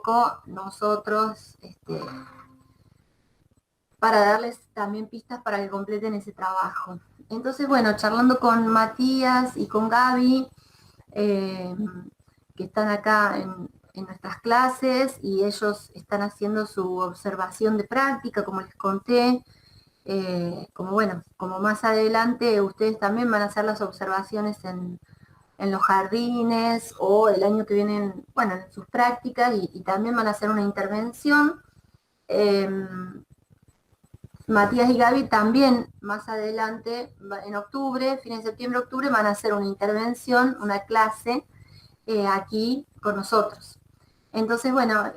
poco nosotros, para darles también pistas para que completen ese trabajo. Entonces, bueno, charlando con Matías y con Gaby, que están acá en nuestras clases, y ellos están haciendo su observación de práctica, como les conté. Como bueno, como más adelante ustedes también van a hacer las observaciones en los jardines, o el año que viene, bueno, en sus prácticas, y también van a hacer una intervención. Eh, Matías y Gaby también más adelante, en octubre, fines de septiembre, octubre, van a hacer una intervención, una clase, aquí con nosotros. Entonces, bueno,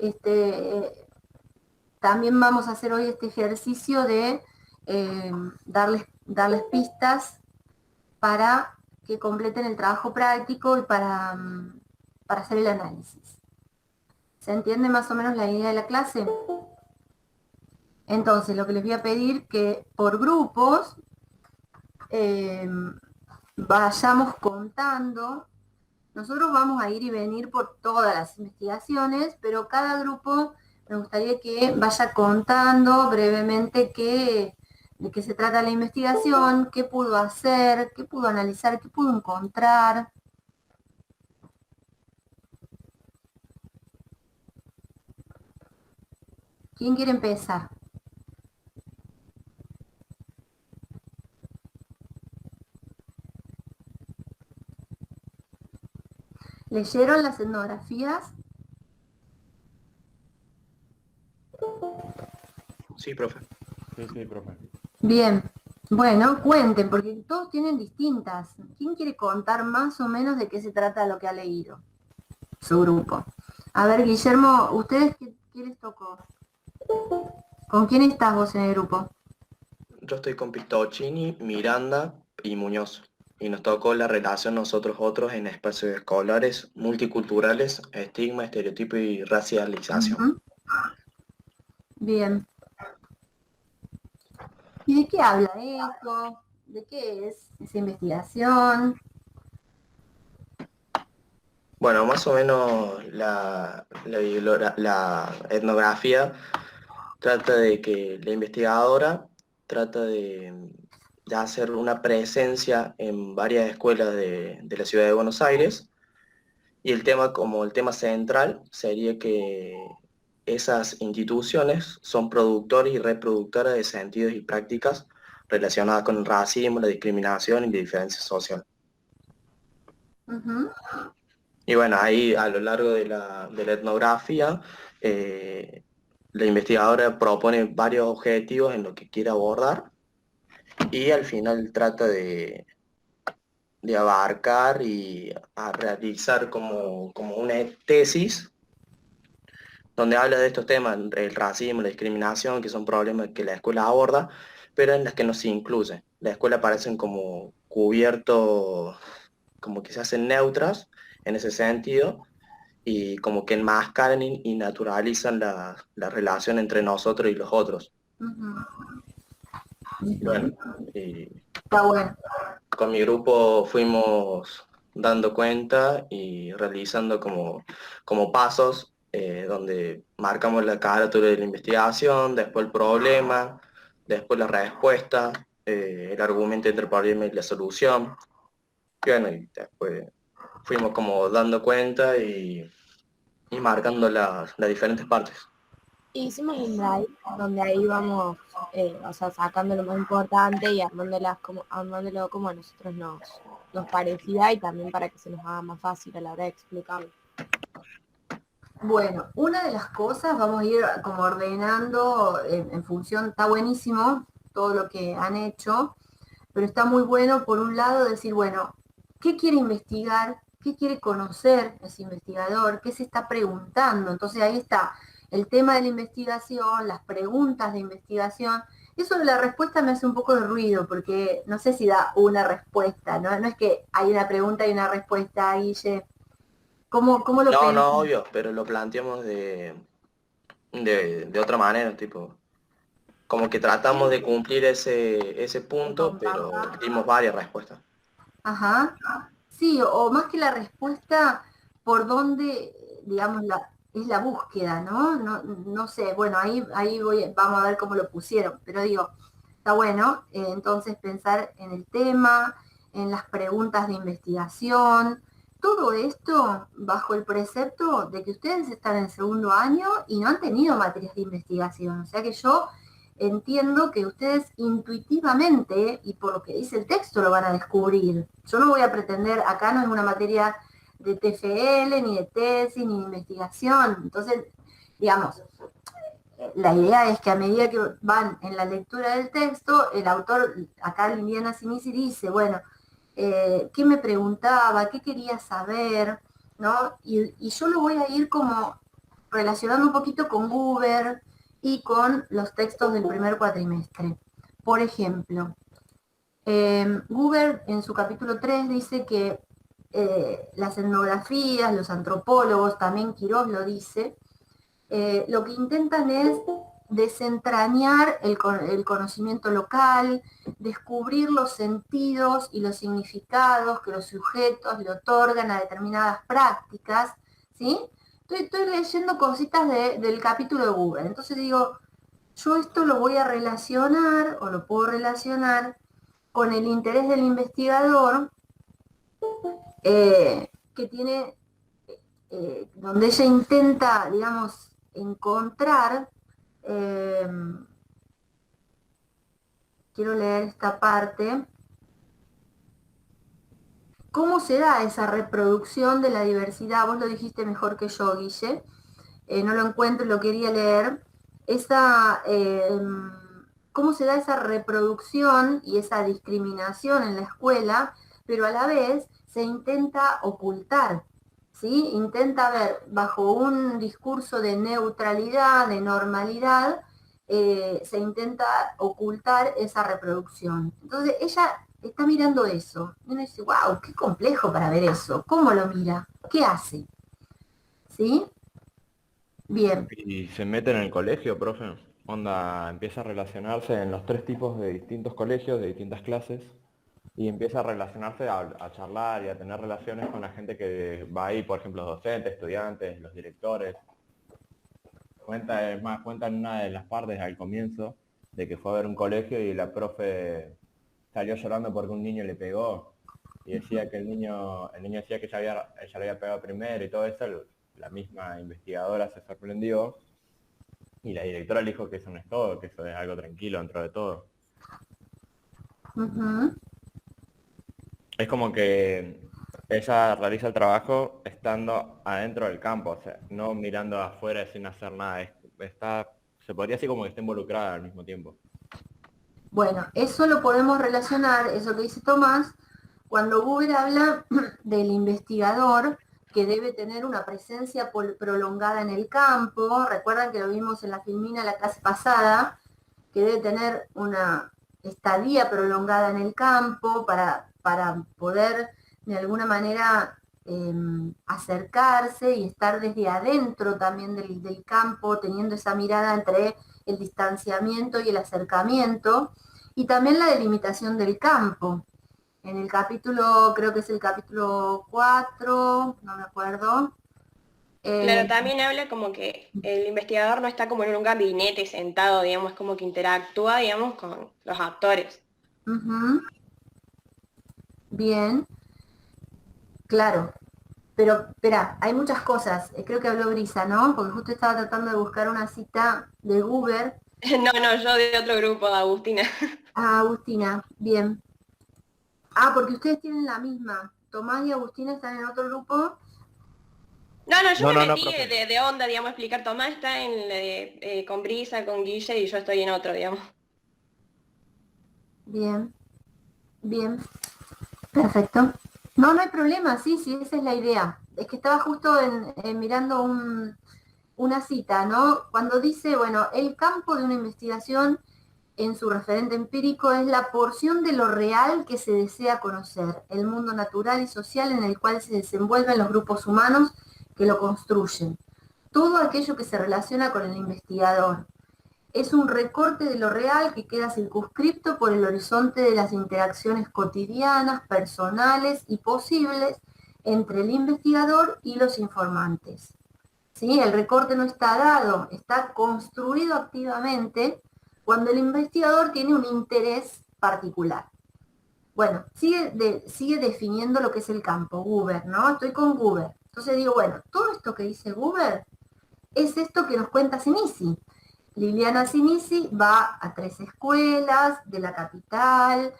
también vamos a hacer hoy este ejercicio de darles pistas para que completen el trabajo práctico y para hacer el análisis. ¿Se entiende más o menos la idea de la clase? Entonces, lo que les voy a pedir que por grupos vayamos contando. Nosotros vamos a ir y venir por todas las investigaciones, pero cada grupo me gustaría que vaya contando brevemente de qué se trata la investigación, qué pudo hacer, qué pudo analizar, qué pudo encontrar. ¿Quién quiere empezar? ¿Leyeron las etnografías? Sí, profe. Sí, profe. Bien, bueno, cuenten, porque todos tienen distintas. ¿Quién quiere contar más o menos de qué se trata lo que ha leído? Su grupo. A ver, Guillermo, ¿ustedes qué les tocó? ¿Con quién estás vos en el grupo? Yo estoy con Pistocchini, Miranda y Muñoz. Y nos tocó la relación nosotros otros en espacios escolares, multiculturales, estigma, estereotipo y racialización. Ujú. Bien. ¿Y de qué habla esto? ¿De qué es esa investigación? Bueno, más o menos la etnografía trata de que la investigadora trata de hacer una presencia en varias escuelas de la ciudad de Buenos Aires, y el tema, como el tema central, sería que esas instituciones son productores y reproductoras de sentidos y prácticas relacionadas con el racismo, la discriminación y la diferencia social. Ujú. Y bueno, ahí a lo largo de la etnografía, eh, la investigadora propone varios objetivos en lo que quiere abordar, y al final trata de abarcar y a realizar como una tesis donde habla de estos temas, el racismo, la discriminación, que son problemas que la escuela aborda, pero en las que no se incluye. La escuela parecen como cubiertos, como que se hacen neutras en ese sentido, y como que enmascaran y naturalizan la relación entre nosotros y los otros. Ujú. Y bueno, Ujú. y Está bueno. con mi grupo fuimos dando cuenta y realizando como pasos, donde marcamos la carátula de la investigación, después el problema, después la respuesta, el argumento entre el problema y la solución. Y bueno, y después fuimos como dando cuenta y marcando las diferentes partes. Hicimos un drive donde ahí vamos, o sea, sacando lo más importante y armándolo como a nosotros nos parecía, y también para que se nos haga más fácil a la hora de explicarlo. Bueno, una de las cosas, vamos a ir como ordenando en función, está buenísimo todo lo que han hecho, pero está muy bueno por un lado decir, bueno, ¿qué quiere investigar? ¿Qué quiere conocer ese investigador? ¿Qué se está preguntando? Entonces ahí está el tema de la investigación, las preguntas de investigación. Eso de la respuesta me hace un poco de ruido, porque no sé si da una respuesta, ¿no? No es que hay una pregunta y una respuesta, Guille. ¿Cómo lo No, pensás? no, obvio, pero lo planteamos de otra manera, tipo, como que tratamos de cumplir ese Que punto, pero comparta. dimos varias respuestas. Ajá. Sí, o más que la respuesta, por dónde, digamos, es la búsqueda, ¿no? No sé, bueno, ahí vamos a ver cómo lo pusieron, pero digo, está bueno, entonces pensar en el tema, en las preguntas de investigación, todo esto bajo el precepto de que ustedes están en segundo año y no han tenido materias de investigación. O sea que yo entiendo que ustedes intuitivamente, y por lo que dice el texto, lo van a descubrir. Yo no voy a pretender, acá no es una materia de TFL, ni de tesis, ni de investigación. Entonces, digamos, la idea es que a medida que van en la lectura del texto, el autor, acá Liliana Sinisi dice, bueno, qué me preguntaba, qué quería saber, ¿no? Y yo lo voy a ir como relacionando un poquito con Guber y con los textos del primer cuatrimestre. Por ejemplo, Guber en su capítulo 3 dice que las etnografías, los antropólogos, también Quirós lo dice, lo que intentan es desentrañar el conocimiento local, descubrir los sentidos y los significados que los sujetos le otorgan a determinadas prácticas, ¿sí? Estoy leyendo cositas del capítulo de Google, entonces digo, yo esto lo voy a relacionar, o lo puedo relacionar, con el interés del investigador, que tiene, donde ella intenta, digamos, encontrar, quiero leer esta parte, ¿cómo se da esa reproducción de la diversidad? Vos lo dijiste mejor que yo, Guille, no lo encuentro, lo quería leer, cómo se da esa reproducción y esa discriminación en la escuela, pero a la vez se intenta ocultar, ¿sí? Intenta ver bajo un discurso de neutralidad, de normalidad, se intenta ocultar esa reproducción. Entonces ella está mirando eso, y uno dice, wow, qué complejo para ver eso, ¿cómo lo mira? ¿Qué hace? ¿Sí? Bien. Y se mete en el colegio, profe. Onda, empieza a relacionarse en los tres tipos de distintos colegios, de distintas clases, y empieza a relacionarse, a charlar y a tener relaciones con la gente que va ahí, por ejemplo, los docentes, estudiantes, los directores. Cuenta en una de las partes al comienzo de que fue a ver un colegio y la profe salió llorando porque un niño le pegó y decía que el niño decía que ella le había pegado primero y todo eso. La misma investigadora se sorprendió y la directora le dijo que eso no es todo, que eso es algo tranquilo dentro de todo. Uh-huh. Es como que ella realiza el trabajo estando adentro del campo, o sea, no mirando afuera sin hacer nada. Se podría decir como que está involucrada al mismo tiempo. Bueno, eso lo podemos relacionar, eso que dice Tomás, cuando Google habla del investigador que debe tener una presencia prolongada en el campo. Recuerdan que lo vimos en la filmina la clase pasada, que debe tener una estadía prolongada en el campo para poder de alguna manera acercarse y estar desde adentro también del campo, teniendo esa mirada entre el distanciamiento y el acercamiento, y también la delimitación del campo. En el capítulo, creo que es el capítulo 4, no me acuerdo. Claro, también habla como que el investigador no está como en un gabinete sentado, digamos, como que interactúa, digamos, con los actores. Uh-huh. Bien, claro. Pero, espera, hay muchas cosas. Creo que habló Brisa, ¿no? Porque justo estaba tratando de buscar una cita de Google. No, yo de otro grupo, de Agustina. Ah, Agustina, bien. Ah, porque ustedes tienen la misma. Tomás y Agustina están en otro grupo. Yo me metí profe. de onda, digamos, explicar. Tomás está con Brisa, con Guille, y yo estoy en otro, digamos. Bien, bien, perfecto. No, no hay problema, sí, esa es la idea. Es que estaba justo mirando una cita, ¿no? Cuando dice, bueno, el campo de una investigación en su referente empírico es la porción de lo real que se desea conocer, el mundo natural y social en el cual se desenvuelven los grupos humanos que lo construyen. Todo aquello que se relaciona con el investigador. Es un recorte de lo real que queda circunscripto por el horizonte de las interacciones cotidianas, personales y posibles entre el investigador y los informantes. ¿sí? El recorte no está dado, está construido activamente cuando el investigador tiene un interés particular. Bueno, sigue definiendo lo que es el campo, Guber, ¿no? Estoy con Guber. Entonces digo, bueno, todo esto que dice Guber es esto que nos cuenta Sinisi. Liliana Sinisi va a 3 escuelas de la capital,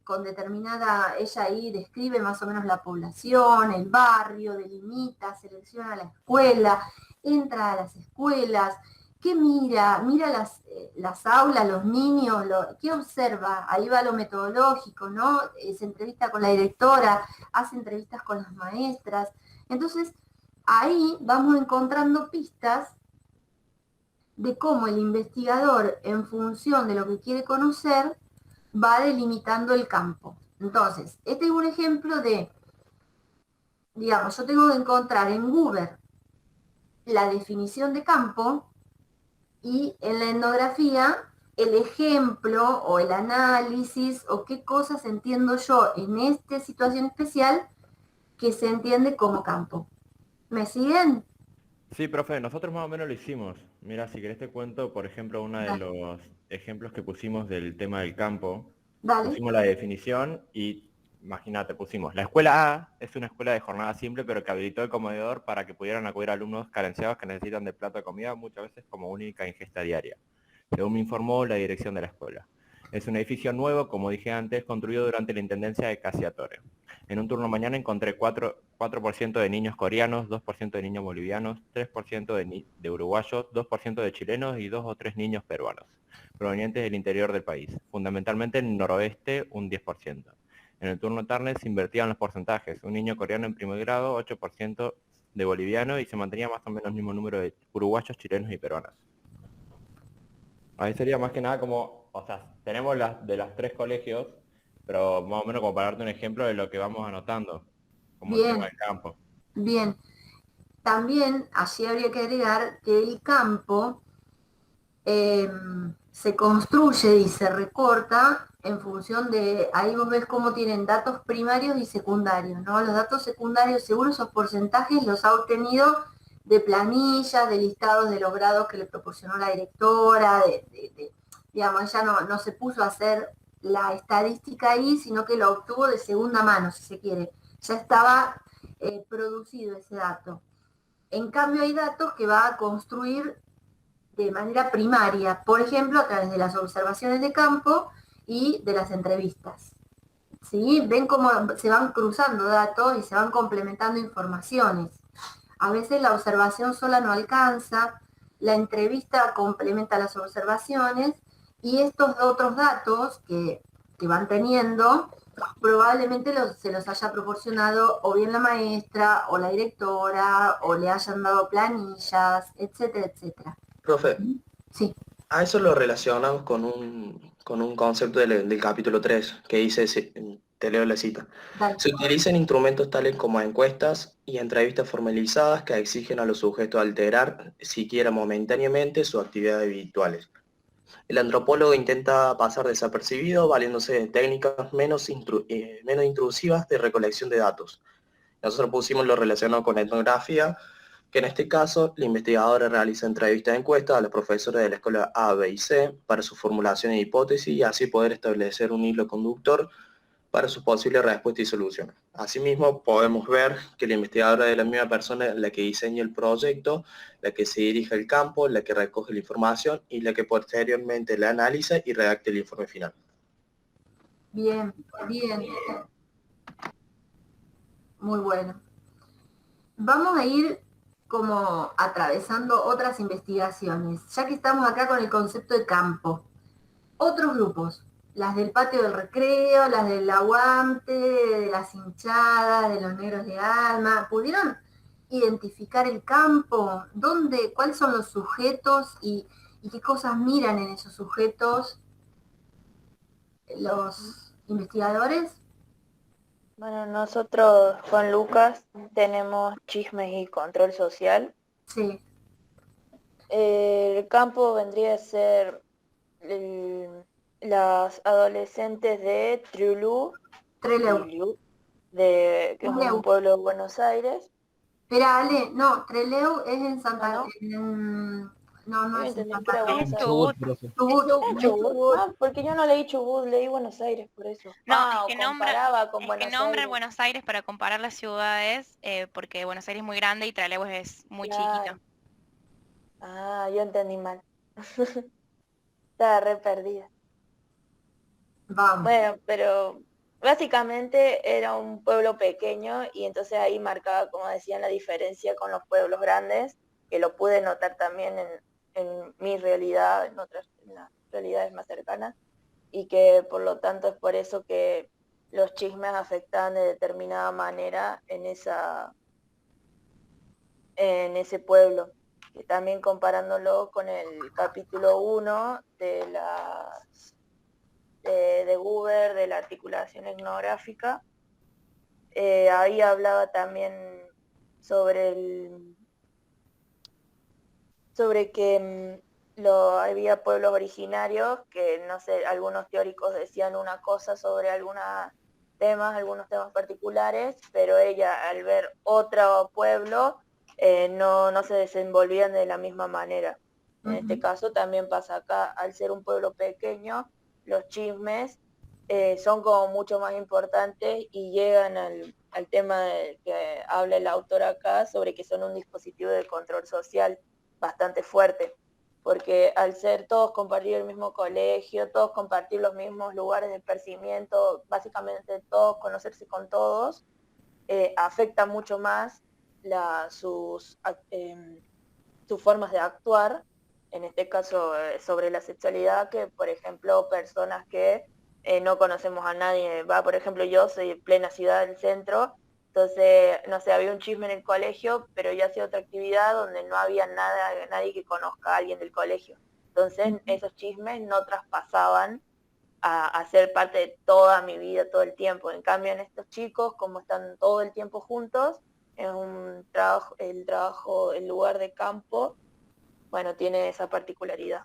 con determinada, ella ahí describe más o menos la población, el barrio, delimita, selecciona la escuela, entra a las escuelas, ¿qué mira? Mira las aulas, los niños, ¿qué observa? Ahí va lo metodológico, ¿no? Se entrevista con la directora, hace entrevistas con las maestras. Entonces, ahí vamos encontrando pistas de cómo el investigador, en función de lo que quiere conocer, va delimitando el campo. Entonces, este es un ejemplo de, digamos, yo tengo que encontrar en Guber la definición de campo y en la etnografía el ejemplo o el análisis o qué cosas entiendo yo en esta situación especial que se entiende como campo. ¿Me siguen? Sí, profe, nosotros más o menos lo hicimos. Mira, si querés te cuento, por ejemplo, uno de los ejemplos que pusimos del tema del campo. Dale. Pusimos la definición y, imagínate, pusimos, la escuela A es una escuela de jornada simple, pero que habilitó el comedor para que pudieran acudir alumnos carenciados que necesitan de plato de comida, muchas veces como única ingesta diaria, según me informó la dirección de la escuela. Es un edificio nuevo, como dije antes, construido durante la intendencia de Casiatore. En un turno mañana encontré 4% de niños coreanos, 2% de niños bolivianos, 3% de uruguayos, 2% de chilenos y 2 o 3 niños peruanos, provenientes del interior del país, fundamentalmente en el noroeste un 10%. En el turno tarde se invertían los porcentajes, un niño coreano en primer grado, 8% de boliviano y se mantenía más o menos el mismo número de uruguayos, chilenos y peruanos. Ahí sería más que nada como, o sea, tenemos las de los 3 colegios, pero más o menos como para darte un ejemplo de lo que vamos anotando, como el tema Bien, del campo. bien. También allí habría que agregar que el campo se construye y se recorta en función de, ahí vos ves cómo tienen datos primarios y secundarios, ¿no? Los datos secundarios, según esos porcentajes, los ha obtenido de planillas, de listados de los grados que le proporcionó la directora, digamos, ella no se puso a hacer la estadística ahí, sino que lo obtuvo de segunda mano, si se quiere. Ya estaba producido ese dato. En cambio, hay datos que va a construir de manera primaria, por ejemplo, a través de las observaciones de campo y de las entrevistas. ¿Sí? Ven cómo se van cruzando datos y se van complementando informaciones. A veces la observación sola no alcanza, la entrevista complementa las observaciones y estos otros datos que van teniendo probablemente se los haya proporcionado o bien la maestra o la directora o le hayan dado planillas, etcétera, etcétera. Profe, Sí, a eso lo relacionamos con un concepto del capítulo 3 que dice, te leo la cita. dale. Se utilizan instrumentos tales como encuestas y entrevistas formalizadas que exigen a los sujetos alterar, siquiera momentáneamente, sus actividades habituales. El antropólogo intenta pasar desapercibido valiéndose de técnicas menos intrusivas de recolección de datos. Nosotros pusimos lo relacionado con etnografía, que en este caso la investigadora realiza entrevistas de encuestas a los profesores de la escuela A, B y C para su formulación de hipótesis y así poder establecer un hilo conductor para sus posibles respuestas y soluciones. Asimismo, podemos ver que la investigadora es la misma persona la que diseña el proyecto, la que se dirige al campo, la que recoge la información y la que posteriormente la analiza y redacta el informe final. Bien, bien. Muy bueno. Vamos a ir como atravesando otras investigaciones, ya que estamos acá con el concepto de campo. Otros grupos, las del patio del recreo, las del aguante, de las hinchadas, de los negros de alma, ¿pudieron identificar el campo? ¿Dónde, cuáles son los sujetos y qué cosas miran en esos sujetos los investigadores? Bueno, nosotros con Lucas tenemos chismes y control social. Sí, El campo vendría a ser las adolescentes de Trelew. que es un pueblo de Buenos Aires. Espera, Ale, no, Trelew es en Ah, Santa... ¿no? no, no Yo es en entendí que Santa era Cruz. Es en Buenos Aires. Chubut. Chubut, ¿Era no es Chubut? Chubut. Ah, porque yo no leí Chubut, leí Buenos Aires, por eso. No, Ah, o comparaba con es que Buenos nombran Aires. Buenos Aires para comparar las ciudades, porque Buenos Aires es muy grande y Trelew es muy chiquito. Claro. Ah, yo entendí mal. Estaba re perdida. Vamos. Bueno, pero básicamente era un pueblo pequeño y entonces ahí marcaba, como decían, la diferencia con los pueblos grandes, que lo pude notar también en mi realidad, en las realidades más cercanas, y que por lo tanto es por eso que los chismes afectaban de determinada manera en ese pueblo. Que también comparándolo con el capítulo 1 de Buber, de la articulación etnográfica, ahí hablaba también sobre sobre que había pueblos originarios que, no sé, algunos teóricos decían una cosa sobre algunos temas particulares, pero ella al ver otro pueblo no se desenvolvían de la misma manera. En este caso también pasa acá, al ser un pueblo pequeño, los chismes son como mucho más importantes y llegan al tema del que habla el autor acá, sobre que son un dispositivo de control social bastante fuerte, porque al ser todos compartir el mismo colegio, todos compartir los mismos lugares de esparcimiento, básicamente todos conocerse con todos, afecta mucho más sus formas de actuar, en este caso sobre la sexualidad, que por ejemplo personas que no conocemos a nadie. Por ejemplo, yo soy de plena ciudad del centro, entonces, no sé, había un chisme en el colegio, pero yo hacía otra actividad donde no había nadie que conozca a alguien del colegio. Entonces, esos chismes no traspasaban a ser parte de toda mi vida, todo el tiempo. En cambio, en estos chicos, como están todo el tiempo juntos, es un trabajo, el lugar de campo, bueno, tiene esa particularidad.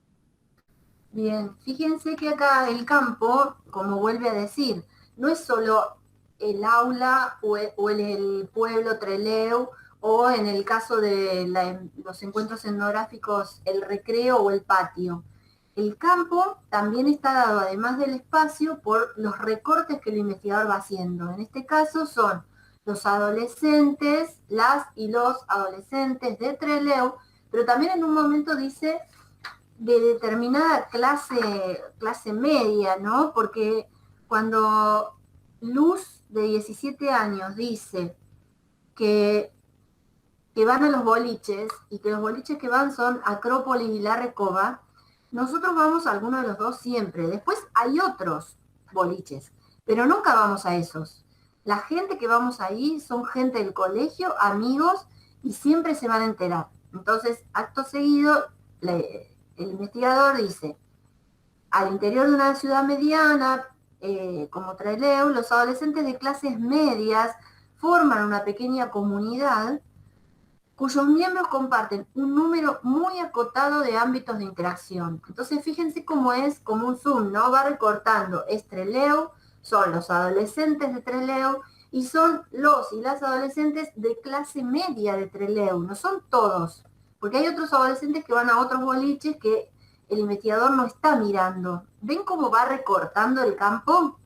Bien, fíjense que acá el campo, como vuelve a decir, no es solo el aula o el pueblo Trelew, o en el caso de los encuentros etnográficos, el recreo o el patio. El campo también está dado, además del espacio, por los recortes que el investigador va haciendo. En este caso son los adolescentes, las y los adolescentes de Trelew, pero también en un momento dice de determinada clase media, ¿no? Porque cuando Luz, de 17 años, dice que, que van a los boliches y que los boliches que van son Acrópolis y La Recoba, nosotros vamos a alguno de los dos siempre. Después hay otros boliches, pero nunca vamos a esos. La gente que vamos ahí son gente del colegio, amigos, y siempre se van a enterar. Entonces, acto seguido, el investigador dice, al interior de una ciudad mediana, como Trelew, los adolescentes de clases medias forman una pequeña comunidad cuyos miembros comparten un número muy acotado de ámbitos de interacción. Entonces, fíjense cómo es como un zoom, ¿no? Va recortando. Es Trelew, son los adolescentes de Trelew y son los y las adolescentes de clase media de Trelew, no son todos, porque hay otros adolescentes que van a otros boliches que el investigador no está mirando. ¿Ven cómo va recortando el campo?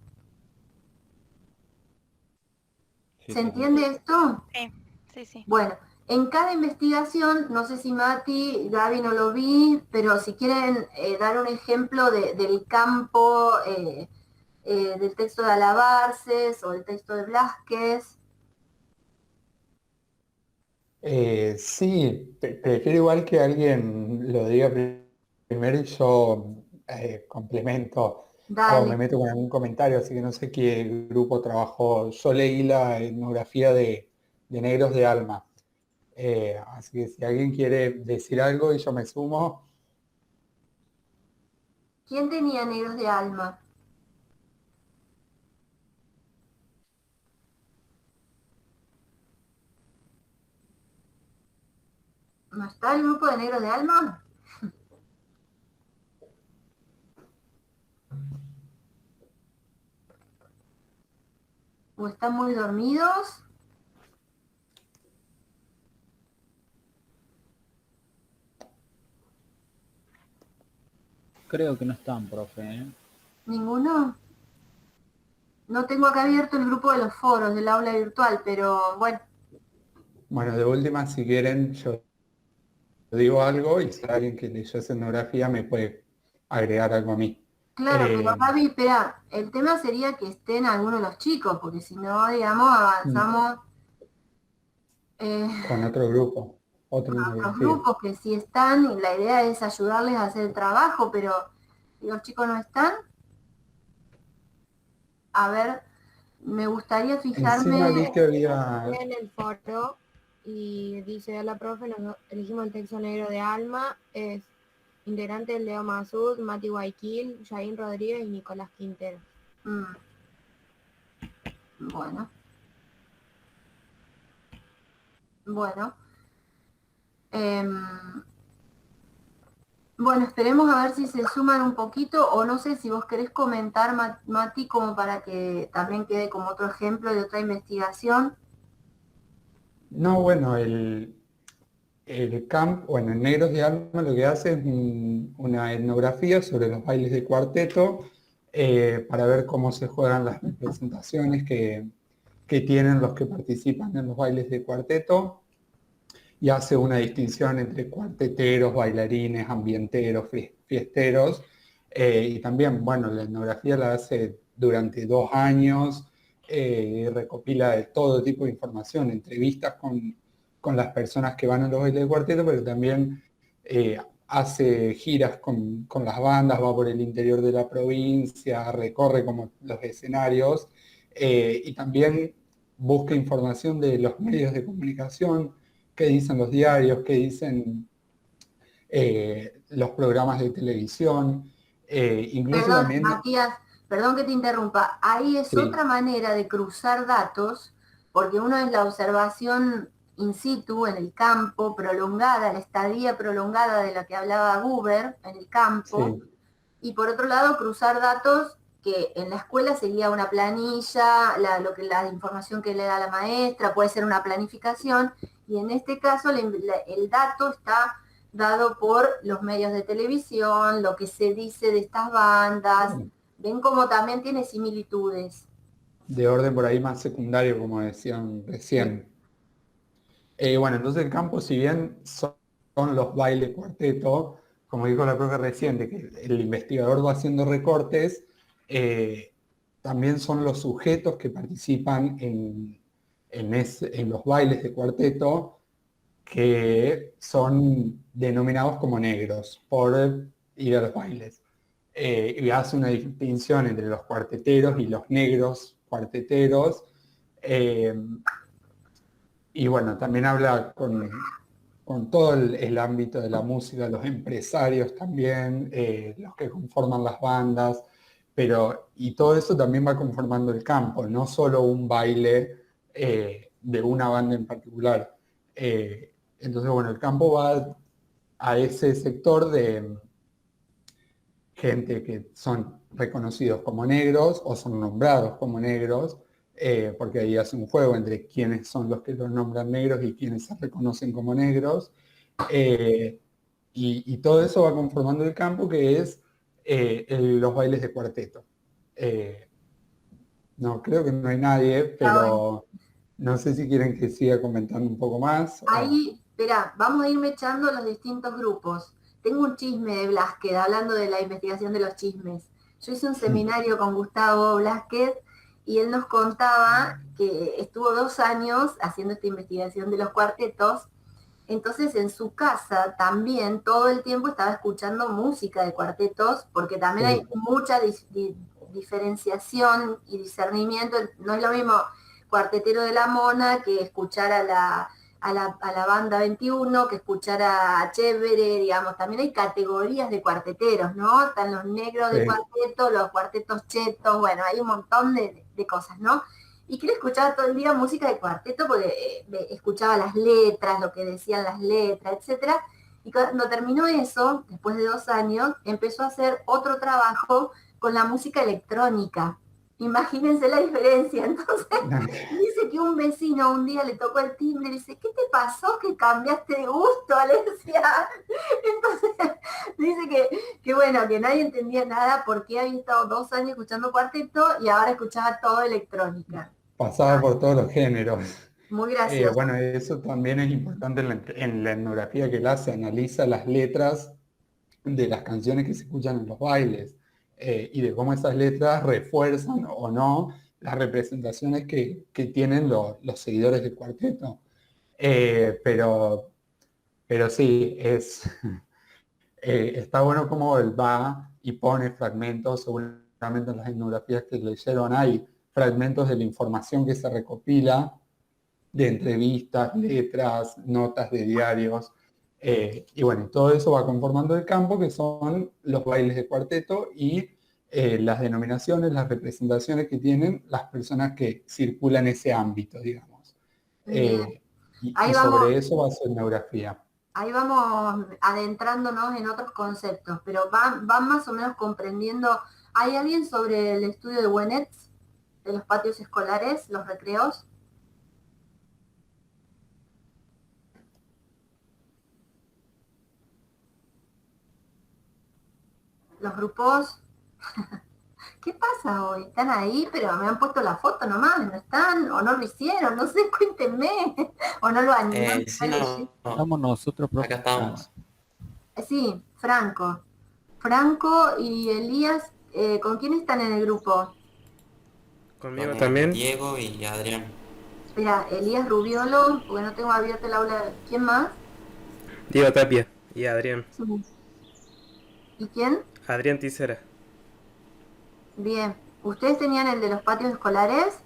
Sí, ¿Se sí, sí. entiende esto? Sí, sí, sí. Bueno, en cada investigación, no sé si Mati, Gaby no lo vi, pero si quieren dar un ejemplo del campo, del texto de Alabarces o el texto de Blasquez. Sí, prefiero igual que alguien lo diga primero y yo complemento o me Dale. meto con algún comentario, así que no sé qué grupo trabajó. Yo leí la etnografía de Negros de Alma. Así que si alguien quiere decir algo y yo me sumo. ¿Quién tenía negros de alma? ¿No está el grupo de negros de alma? ¿O están muy dormidos? Creo que no están, profe, ¿eh? ¿Ninguno? No tengo acá abierto el grupo de los foros del aula virtual, pero bueno, Bueno, de última, si quieren, yo digo algo y si alguien que leyó escenografía me puede agregar algo a mí. claro, pero Gaby, espera, el tema sería que estén algunos de los chicos, porque si no, digamos, avanzamos Con otro grupo, otra con otros etnografía. grupos que sí están, y la idea es ayudarles a hacer el trabajo, pero si los chicos no están, a ver, me gustaría Encima vi fijarme, que había... En el foro y dice a la profe, elegimos el texto negro de Alma, es integrante Leo Masud, Mati Guayquil, Jair Rodríguez y Nicolás Quintero. Bueno. Bueno. Bueno, esperemos a ver si se suman un poquito, o no sé si vos querés comentar, Mati, como para que también quede como otro ejemplo de otra investigación. No, bueno, el camp, bueno, en Negros de Alma lo que hace es una etnografía sobre los bailes de cuarteto para ver cómo se juegan las representaciones que tienen los que participan en los bailes de cuarteto y hace una distinción entre cuarteteros, bailarines, ambienteros, fiesteros y también, bueno, la etnografía la hace durante 2 años, recopila de todo tipo de información, entrevistas con las personas que van a los bailes de cuarteto, pero también hace giras con las bandas, va por el interior de la provincia, recorre como los escenarios y también busca información de los medios de comunicación, qué dicen los diarios, qué dicen los programas de televisión, incluso Perdón, también... Matías, perdón que te interrumpa. Ahí es Sí, otra manera de cruzar datos, porque uno es la observación in situ, en el campo, prolongada, la estadía prolongada de la que hablaba Buber, en el campo, sí. y por otro lado cruzar datos que en la escuela sería una planilla, la información que le da la maestra, puede ser una planificación, y en este caso el dato está dado por los medios de televisión, lo que se dice de estas bandas. Ven como también tiene similitudes. De orden por ahí más secundario, como decían recién. Bueno, entonces el campo, si bien son los bailes cuarteto, como dijo la profe recién, de que el investigador va haciendo recortes, también son los sujetos que participan en los bailes de cuarteto, que son denominados como negros por ir a los bailes. Y hace una distinción entre los cuarteteros y los negros cuarteteros. Y bueno, también habla con todo el ámbito de la música, los empresarios también, los que conforman las bandas, y todo eso también va conformando el campo, no solo un baile de una banda en particular. Entonces, bueno, el campo va a ese sector de gente que son reconocidos como negros o son nombrados como negros, porque ahí hace un juego entre quiénes son los que los nombran negros y quiénes se reconocen como negros. Y todo eso va conformando el campo que es los bailes de cuarteto. No, creo que no hay nadie, pero no sé si quieren que siga comentando un poco más. Ahí, espera, vamos a irme echando los distintos grupos. Tengo un chisme de Blasquez, hablando de la investigación de los chismes. Yo hice un seminario con Gustavo Blasquez y él nos contaba que estuvo 2 años haciendo esta investigación de los cuartetos. Entonces en su casa también todo el tiempo estaba escuchando música de cuartetos, porque también hay mucha diferenciación y discernimiento. No es lo mismo Cuartetero de la Mona que escuchar a la banda 21, que escuchar a Chévere, digamos. También hay categorías de cuarteteros, ¿no? Están los negros de cuarteto, los cuartetos chetos, bueno, hay un montón de cosas, ¿no? Y que él escuchaba todo el día música de cuarteto porque escuchaba las letras, lo que decían las letras, etcétera. Y cuando terminó eso, después de 2 años, empezó a hacer otro trabajo con la música electrónica. Imagínense la diferencia. Entonces, dice que un vecino un día le tocó el timbre y le dice, ¿qué te pasó que cambiaste de gusto, Alesia? Entonces, dice que bueno, que nadie entendía nada porque había estado 2 años escuchando cuarteto y ahora escuchaba todo electrónica. Pasaba por todos los géneros. Muy gracioso. Bueno, eso también es importante en la etnografía que él hace, analiza las letras de las canciones que se escuchan en los bailes y de cómo esas letras refuerzan o no las representaciones que tienen los seguidores del cuarteto. Pero sí, está bueno cómo él va y pone fragmentos, seguramente en las etnografías que leyeron hay fragmentos de la información que se recopila de entrevistas, letras, notas de diarios, y bueno, todo eso va conformando el campo que son los bailes de cuarteto y las denominaciones, las representaciones que tienen las personas que circulan ese ámbito, digamos. Y sobre eso va su etnografía. Ahí vamos adentrándonos en otros conceptos, pero van más o menos comprendiendo. ¿Hay alguien sobre el estudio de Wenetz, de los patios escolares, los recreos? Los grupos. ¿Qué pasa hoy? ¿Están ahí? Pero me han puesto la foto nomás, ¿no están? ¿O no lo hicieron? No sé, cuéntenme. ¿O no lo animaron? Sí, no, Estamos nosotros, profe. acá estamos. Sí, Franco. Franco y Elías, ¿con quién están en el grupo? Conmigo Con también. Diego y Adrián. Espera, Elías Rubiolo, porque no tengo abierto el aula. ¿Quién más? Diego Tapia y Adrián. Sí. ¿Y quién? Adrián Tisera. Bien. ¿Ustedes tenían el de los patios escolares?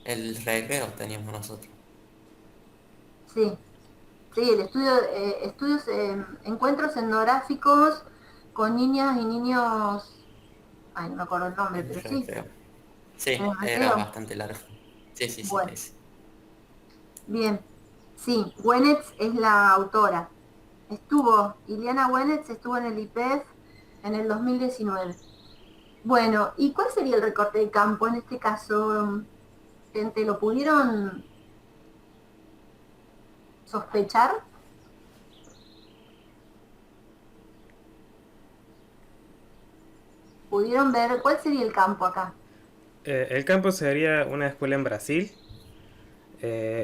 El recreo teníamos nosotros. Sí. Sí, el estudio, encuentros etnográficos con niñas y niños, ay, no me acuerdo el nombre, pero sí. Recreo. Sí, ¿En el era recreo? bastante largo. Sí, Bueno. ese. Bien, sí, Wenetz es la autora. Iliana Wenetz estuvo en el IPEF en el 2019. Bueno, ¿y cuál sería el recorte de campo en este caso, gente? ¿Lo pudieron sospechar? ¿Pudieron ver cuál sería el campo acá? El campo sería una escuela en Brasil.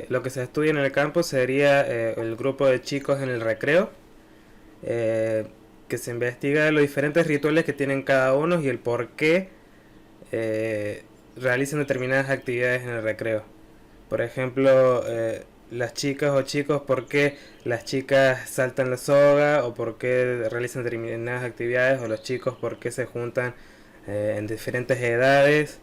Lo que se estudia en el campo sería el grupo de chicos en el recreo, que se investiga los diferentes rituales que tienen cada uno y el por qué realizan determinadas actividades en el recreo. Por ejemplo, las chicas o chicos, por qué las chicas saltan la soga o por qué realizan determinadas actividades, o los chicos por qué se juntan en diferentes edades.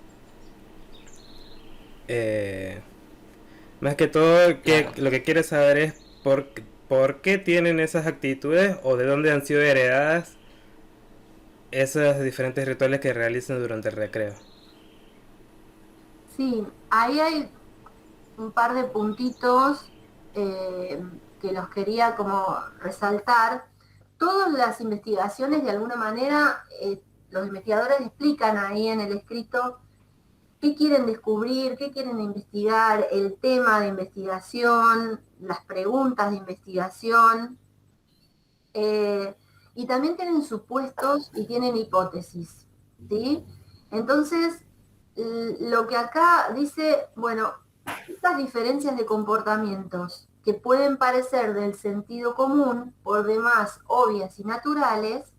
Más que todo, Claro. lo que quiero saber es por qué tienen esas actitudes o de dónde han sido heredadas esos diferentes rituales que realizan durante el recreo. Sí, ahí hay un par de puntitos que los quería como resaltar. Todas las investigaciones, de alguna manera, los investigadores explican ahí en el escrito qué quieren descubrir, qué quieren investigar, el tema de investigación, las preguntas de investigación, y también tienen supuestos y tienen hipótesis, ¿sí? Entonces, lo que acá dice, bueno, estas diferencias de comportamientos que pueden parecer del sentido común, por demás obvias y naturales,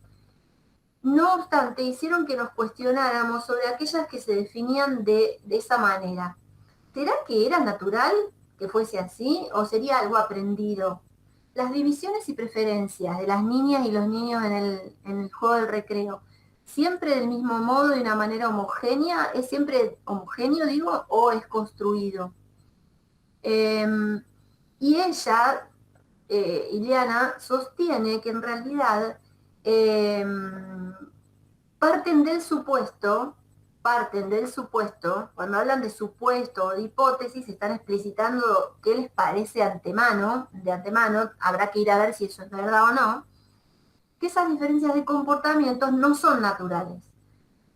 no obstante, hicieron que nos cuestionáramos sobre aquellas que se definían de esa manera. ¿Será que era natural que fuese así o sería algo aprendido? Las divisiones y preferencias de las niñas y los niños en el juego del recreo, ¿siempre del mismo modo, de una manera homogénea? ¿Es siempre homogéneo, digo, o es construido? Y ella, Ileana, sostiene que en realidad parten del supuesto, cuando hablan de supuesto o de hipótesis, están explicitando qué les parece de antemano, habrá que ir a ver si eso es verdad o no, que esas diferencias de comportamientos no son naturales,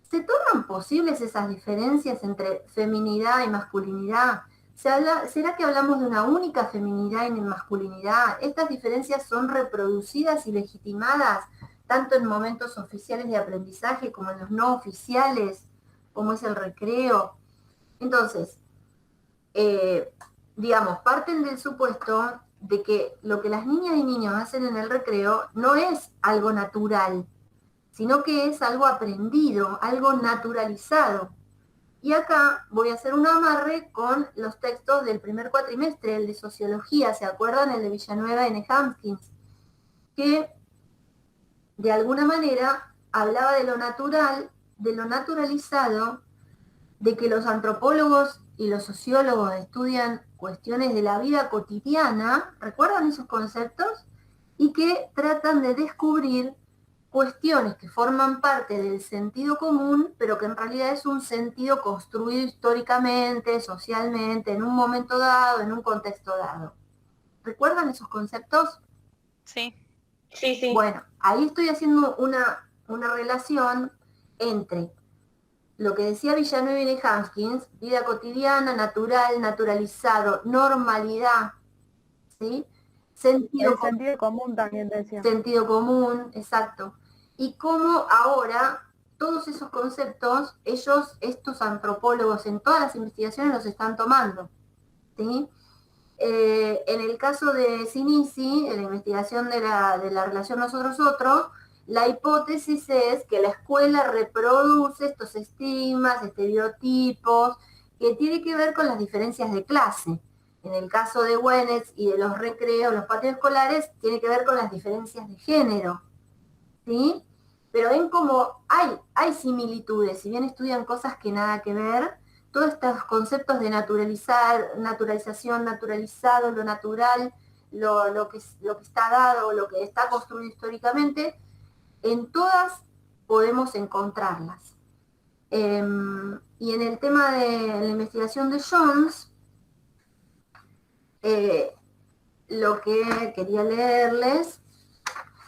¿Se tornan posibles esas diferencias entre feminidad y masculinidad? ¿Será que hablamos de una única feminidad y masculinidad? ¿Estas diferencias son reproducidas y legitimadas tanto en momentos oficiales de aprendizaje como en los no oficiales, como es el recreo? Entonces, digamos, parten del supuesto de que lo que las niñas y niños hacen en el recreo no es algo natural, sino que es algo aprendido, algo naturalizado. Y acá voy a hacer un amarre con los textos del primer cuatrimestre, el de Sociología, ¿se acuerdan? El de Villanueva N. Hampkins, que de alguna manera hablaba de lo natural, de lo naturalizado, de que los antropólogos y los sociólogos estudian cuestiones de la vida cotidiana, ¿recuerdan esos conceptos? Y que tratan de descubrir cuestiones que forman parte del sentido común, pero que en realidad es un sentido construido históricamente, socialmente, en un momento dado, en un contexto dado. ¿Recuerdan esos conceptos? Sí. Sí, sí. Bueno, ahí estoy haciendo una relación entre lo que decía Villanueva y Hampkins, vida cotidiana, natural, naturalizado, normalidad, ¿sí? Sentido común también decía. Sentido común, exacto. Y cómo ahora todos esos conceptos, estos antropólogos en todas las investigaciones los están tomando, ¿sí? En el caso de Sinisi, en la investigación de la relación nosotros-otros, la hipótesis es que la escuela reproduce estos estigmas, estereotipos, que tiene que ver con las diferencias de clase. En el caso de Wennets y de los recreos, los patios escolares, tiene que ver con las diferencias de género, ¿sí? Pero ven como hay similitudes, si bien estudian cosas que nada que ver, todos estos conceptos de naturalización, naturalizado, lo natural, lo que está dado, lo que está construido históricamente, en todas podemos encontrarlas. Y en el tema de la investigación de Jones, lo que quería leerles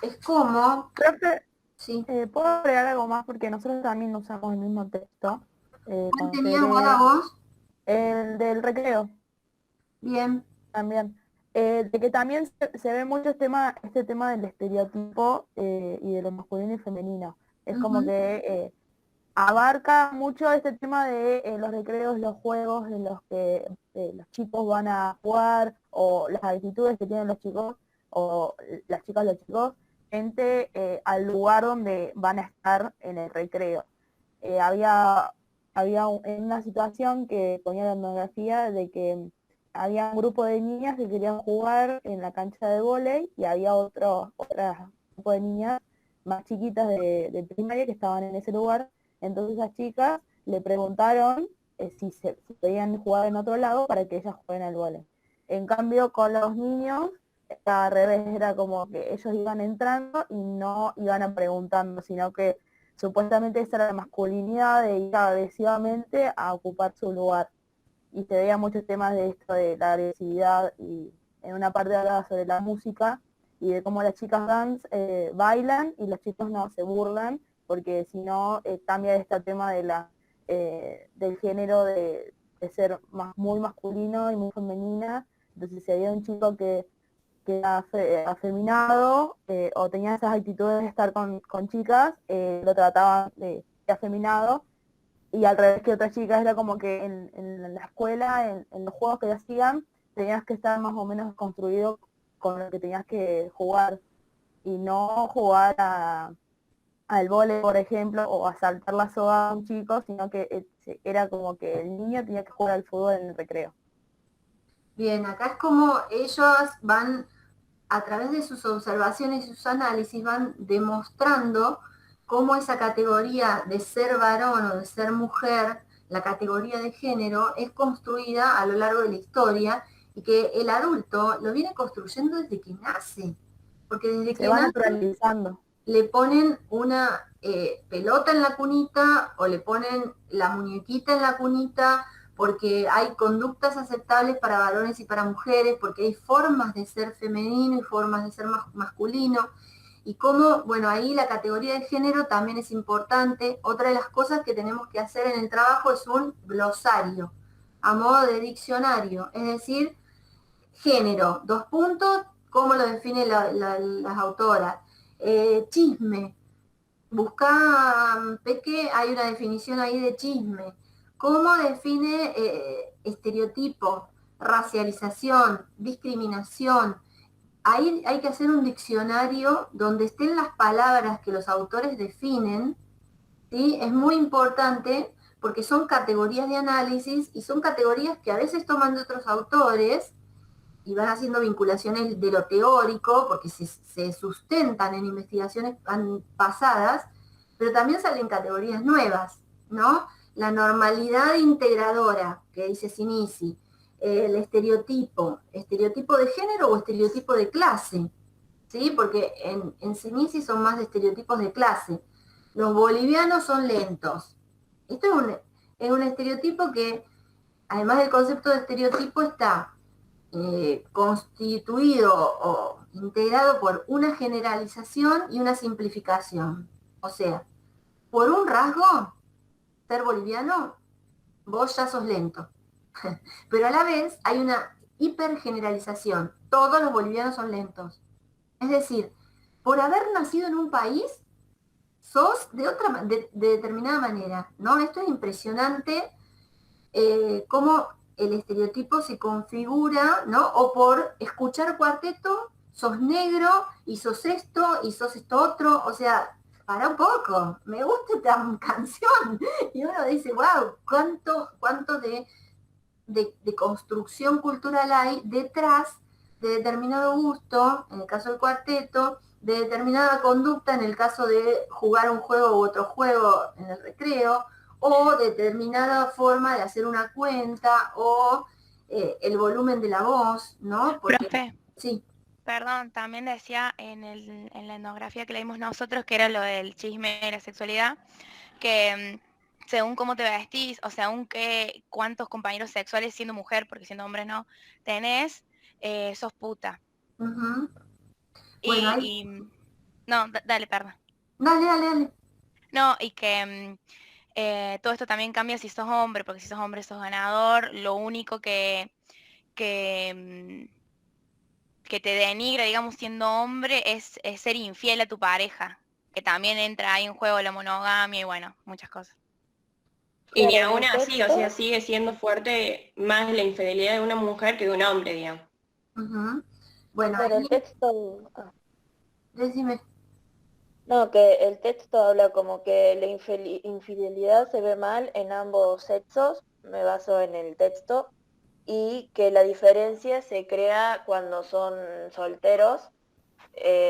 es cómo... Profe, sí. ¿puedo agregar algo más? Porque nosotros también usamos el mismo texto. ¿Cuál tenías vos? El del recreo. Bien. También. De que también se ve mucho este tema del estereotipo y de lo masculino y femenino. Es como que abarca mucho este tema de los recreos, los juegos en los que los chicos van a jugar, o las actitudes que tienen los chicos, o las chicas, los chicos, frente al lugar donde van a estar en el recreo. Había en una situación que ponía la etnografía de que había un grupo de niñas que querían jugar en la cancha de vóley y había otro grupo de niñas más chiquitas de primaria que estaban en ese lugar. Entonces las chicas le preguntaron si podían jugar en otro lado para que ellas jueguen al vóley. En cambio con los niños estaba al revés, era como que ellos iban entrando y no iban a preguntando, sino que supuestamente esa era la masculinidad de ir agresivamente a ocupar su lugar. Y se veía muchos temas de esto de la agresividad, y en una parte hablaba sobre la música y de cómo las chicas bailan y los chicos no se burlan, porque si no cambia este tema de del género de ser muy masculino y muy femenina. Entonces si había un chico que era afeminado o tenía esas actitudes de estar con chicas, lo trataban de afeminado, y al revés que otras chicas era como que en la escuela, en los juegos que hacían, tenías que estar más o menos construido con lo que tenías que jugar, y no jugar al vóley, por ejemplo, o a saltar la soga a un chico, sino que era como que el niño tenía que jugar al fútbol en el recreo. Bien, acá es como ellos van, a través de sus observaciones y sus análisis, van demostrando cómo esa categoría de ser varón o de ser mujer, la categoría de género, es construida a lo largo de la historia, y que el adulto lo viene construyendo desde que nace. Porque desde que va nace, naturalizando. Le ponen una pelota en la cunita, o le ponen la muñequita en la cunita, porque hay conductas aceptables para varones y para mujeres, porque hay formas de ser femenino y formas de ser masculino. Y cómo, bueno, ahí la categoría de género también es importante. Otra de las cosas que tenemos que hacer en el trabajo es un glosario, a modo de diccionario, es decir, género, dos puntos, cómo lo define las autoras. Chisme, busca, Peque, hay una definición ahí de chisme. ¿Cómo define estereotipo, racialización, discriminación? Ahí hay que hacer un diccionario donde estén las palabras que los autores definen, ¿sí? Es muy importante porque son categorías de análisis y son categorías que a veces toman de otros autores y van haciendo vinculaciones de lo teórico, porque se sustentan en investigaciones pasadas, pero también salen categorías nuevas, ¿no? La normalidad integradora, que dice Sinisi, el estereotipo de género o estereotipo de clase, ¿sí? Porque en Sinisi son más de estereotipos de clase. Los bolivianos son lentos. Esto es un estereotipo que, además del concepto de estereotipo, está constituido o integrado por una generalización y una simplificación. O sea, por un rasgo, ser boliviano, vos ya sos lento. Pero a la vez hay una hipergeneralización. Todos los bolivianos son lentos. Es decir, por haber nacido en un país, sos de determinada manera, ¿no? Esto es impresionante cómo el estereotipo se configura, ¿no? O por escuchar cuarteto, sos negro, y sos esto otro, o sea, para un poco, me gusta esta canción. Y uno dice, wow, cuánto de construcción cultural hay detrás de determinado gusto, en el caso del cuarteto, de determinada conducta, en el caso de jugar un juego u otro juego en el recreo, o determinada forma de hacer una cuenta, o el volumen de la voz, ¿no? Porque, Profe, sí. perdón, también decía en la etnografía que leímos nosotros, que era lo del chisme de la sexualidad, que según cómo te vestís, o según cuántos compañeros sexuales siendo mujer, porque siendo hombre no, tenés, sos puta. Uh-huh. Bueno, no, dale, perdón. Dale. No, y que todo esto también cambia si sos hombre, porque si sos hombre sos ganador. Lo único que te denigra, digamos, siendo hombre es ser infiel a tu pareja, que también entra ahí en juego la monogamia y bueno, muchas cosas. Y ni Claro, aún en el así, o texto, sea, sigue siendo fuerte más la infidelidad de una mujer que de un hombre, digamos. uh-huh. Bueno, claro, ahí, el texto, decime. no, que el texto habla como que la infidelidad se ve mal en ambos sexos, me baso en el texto, y que la diferencia se crea cuando son solteros,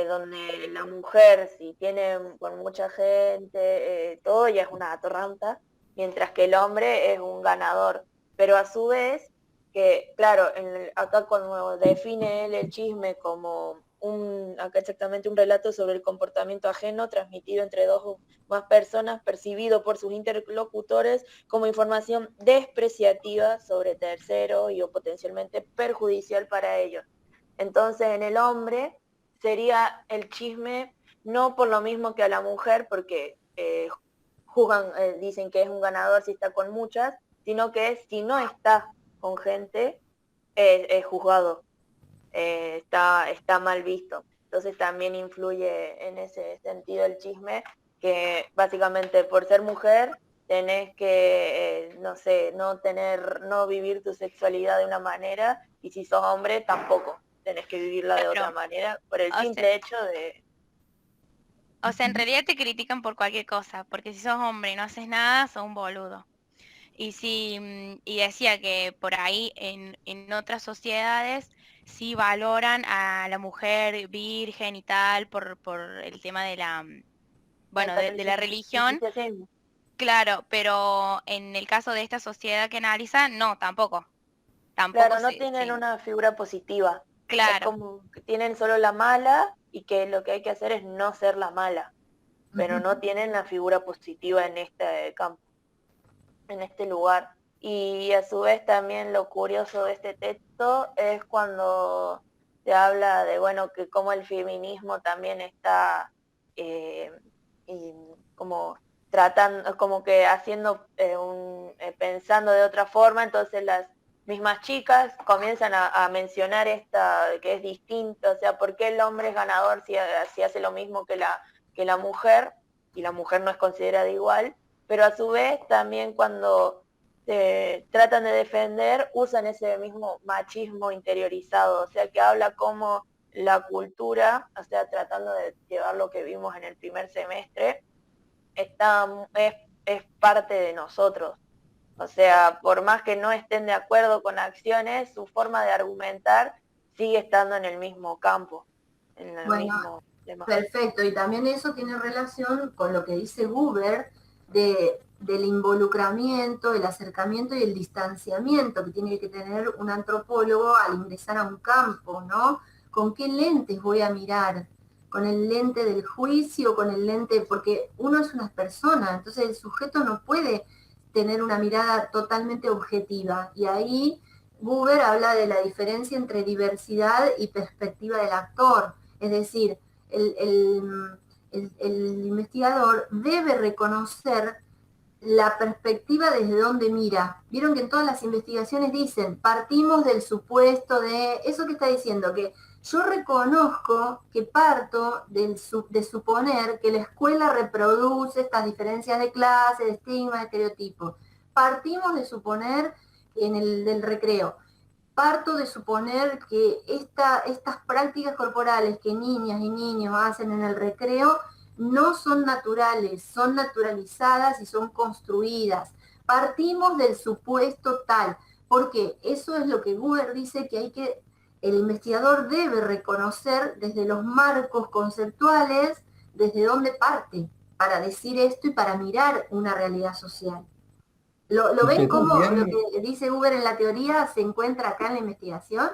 donde la mujer, si tiene con mucha gente, todo, ya es una atorranta, mientras que el hombre es un ganador. Pero a su vez, que claro, acá cuando define él el chisme como acá exactamente un relato sobre el comportamiento ajeno transmitido entre dos o más personas, percibido por sus interlocutores como información despreciativa sobre terceros y o potencialmente perjudicial para ellos. Entonces en el hombre sería el chisme no por lo mismo que a la mujer, porque juzgan, dicen que es un ganador si está con muchas, sino que si no está con gente, es juzgado, está mal visto. Entonces también influye en ese sentido el chisme, que básicamente por ser mujer tenés que, no sé, no vivir tu sexualidad de una manera, y si sos hombre tampoco tenés que vivirla de otra manera, por el simple hecho de... O sea, en realidad te critican por cualquier cosa, porque si sos hombre y no haces nada, sos un boludo. Y decía que por ahí en otras sociedades sí valoran a la mujer virgen y tal por el tema de de la religión. Claro, pero en el caso de esta sociedad que analiza, no, tampoco. Claro, no tienen una figura positiva. Claro. Es como que tienen solo la mala y que lo que hay que hacer es no ser la mala, pero no tienen la figura positiva en este campo, en este lugar. Y a su vez también lo curioso de este texto es cuando se habla de, bueno, que como el feminismo también está como tratando, como que haciendo, pensando de otra forma, entonces las mismas chicas comienzan a mencionar esta, que es distinto, o sea, ¿por qué el hombre es ganador si hace lo mismo que la mujer, y la mujer no es considerada igual? Pero a su vez también cuando se tratan de defender, usan ese mismo machismo interiorizado, o sea, que habla como la cultura, o sea, tratando de llevar lo que vimos en el primer semestre, es parte de nosotros. O sea, por más que no estén de acuerdo con acciones, su forma de argumentar sigue estando en el mismo campo, en el mismo tema. Perfecto, y también eso tiene relación con lo que dice Buber del involucramiento, el acercamiento y el distanciamiento que tiene que tener un antropólogo al ingresar a un campo, ¿no? ¿Con qué lentes voy a mirar? ¿Con el lente del juicio? ¿Con el lente? Porque uno es una persona, entonces el sujeto no puede tener una mirada totalmente objetiva. Y ahí Buber habla de la diferencia entre diversidad y perspectiva del actor. Es decir, el investigador debe reconocer la perspectiva desde donde mira. Vieron que en todas las investigaciones dicen, partimos del supuesto de, eso que está diciendo, que yo reconozco que parto de suponer que la escuela reproduce estas diferencias de clase, de estigma, de estereotipos. Partimos de suponer en el del recreo, parto de suponer que estas prácticas corporales que niñas y niños hacen en el recreo no son naturales, son naturalizadas y son construidas. Partimos del supuesto tal, porque eso es lo que Buber dice que el investigador debe reconocer desde los marcos conceptuales, desde dónde parte, para decir esto y para mirar una realidad social. ¿Lo ven cómo lo que dice Buber en la teoría se encuentra acá en la investigación?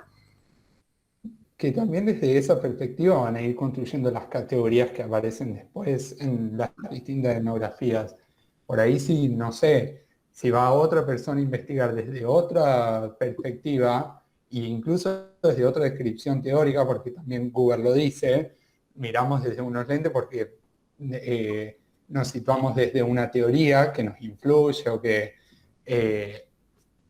Que también desde esa perspectiva van a ir construyendo las categorías que aparecen después en las distintas etnografías. Por ahí sí, no sé, si va otra persona a investigar desde otra perspectiva, e incluso desde otra descripción teórica, porque también Buber lo dice, miramos desde unos lentes porque nos situamos desde una teoría que nos influye o que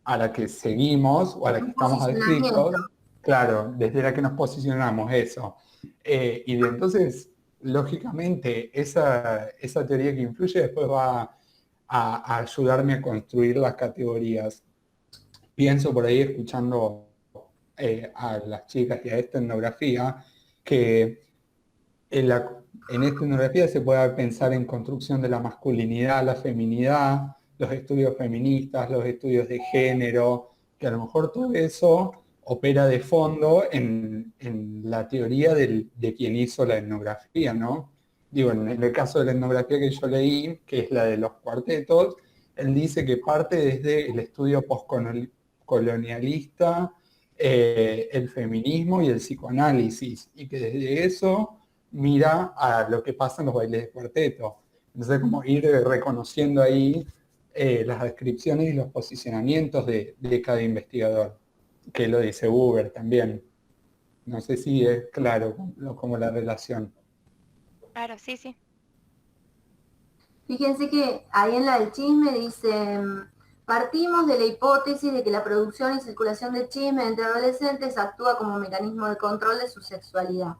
a la que seguimos o a la que estamos adscritos. Claro, desde la que nos posicionamos, eso. Y entonces, lógicamente, esa teoría que influye después va a ayudarme a construir las categorías. Pienso por ahí, escuchando a las chicas y a esta etnografía, que en esta etnografía se puede pensar en construcción de la masculinidad, la feminidad, los estudios feministas, los estudios de género, que a lo mejor todo eso opera de fondo en la teoría de quien hizo la etnografía, ¿no? Digo, en el caso de la etnografía que yo leí, que es la de los cuartetos, él dice que parte desde el estudio postcolonialista, el feminismo y el psicoanálisis, y que desde eso mira a lo que pasa en los bailes de cuarteto. Entonces, como ir reconociendo ahí las descripciones y los posicionamientos de cada investigador, que lo dice Buber también. No sé si es claro como la relación. Claro, sí, sí. Fíjense que ahí en la del chisme dice, partimos de la hipótesis de que la producción y circulación de chisme entre adolescentes actúa como mecanismo de control de su sexualidad.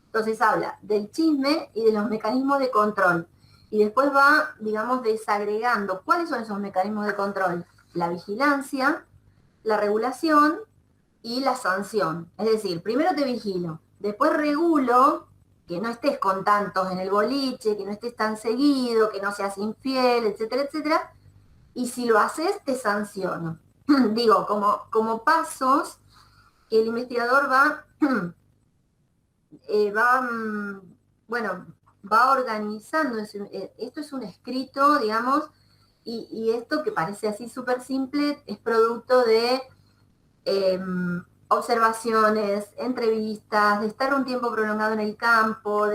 Entonces habla del chisme y de los mecanismos de control. Y después va, digamos, desagregando. ¿Cuáles son esos mecanismos de control? La vigilancia, la regulación y la sanción. Es decir, primero te vigilo, después regulo que no estés con tantos en el boliche, que no estés tan seguido, que no seas infiel, etcétera, etcétera. Y si lo haces, te sanciono. Digo, como pasos que el investigador va organizando. Esto es un escrito, digamos, y esto que parece así súper simple es producto de observaciones, entrevistas, de estar un tiempo prolongado en el campo,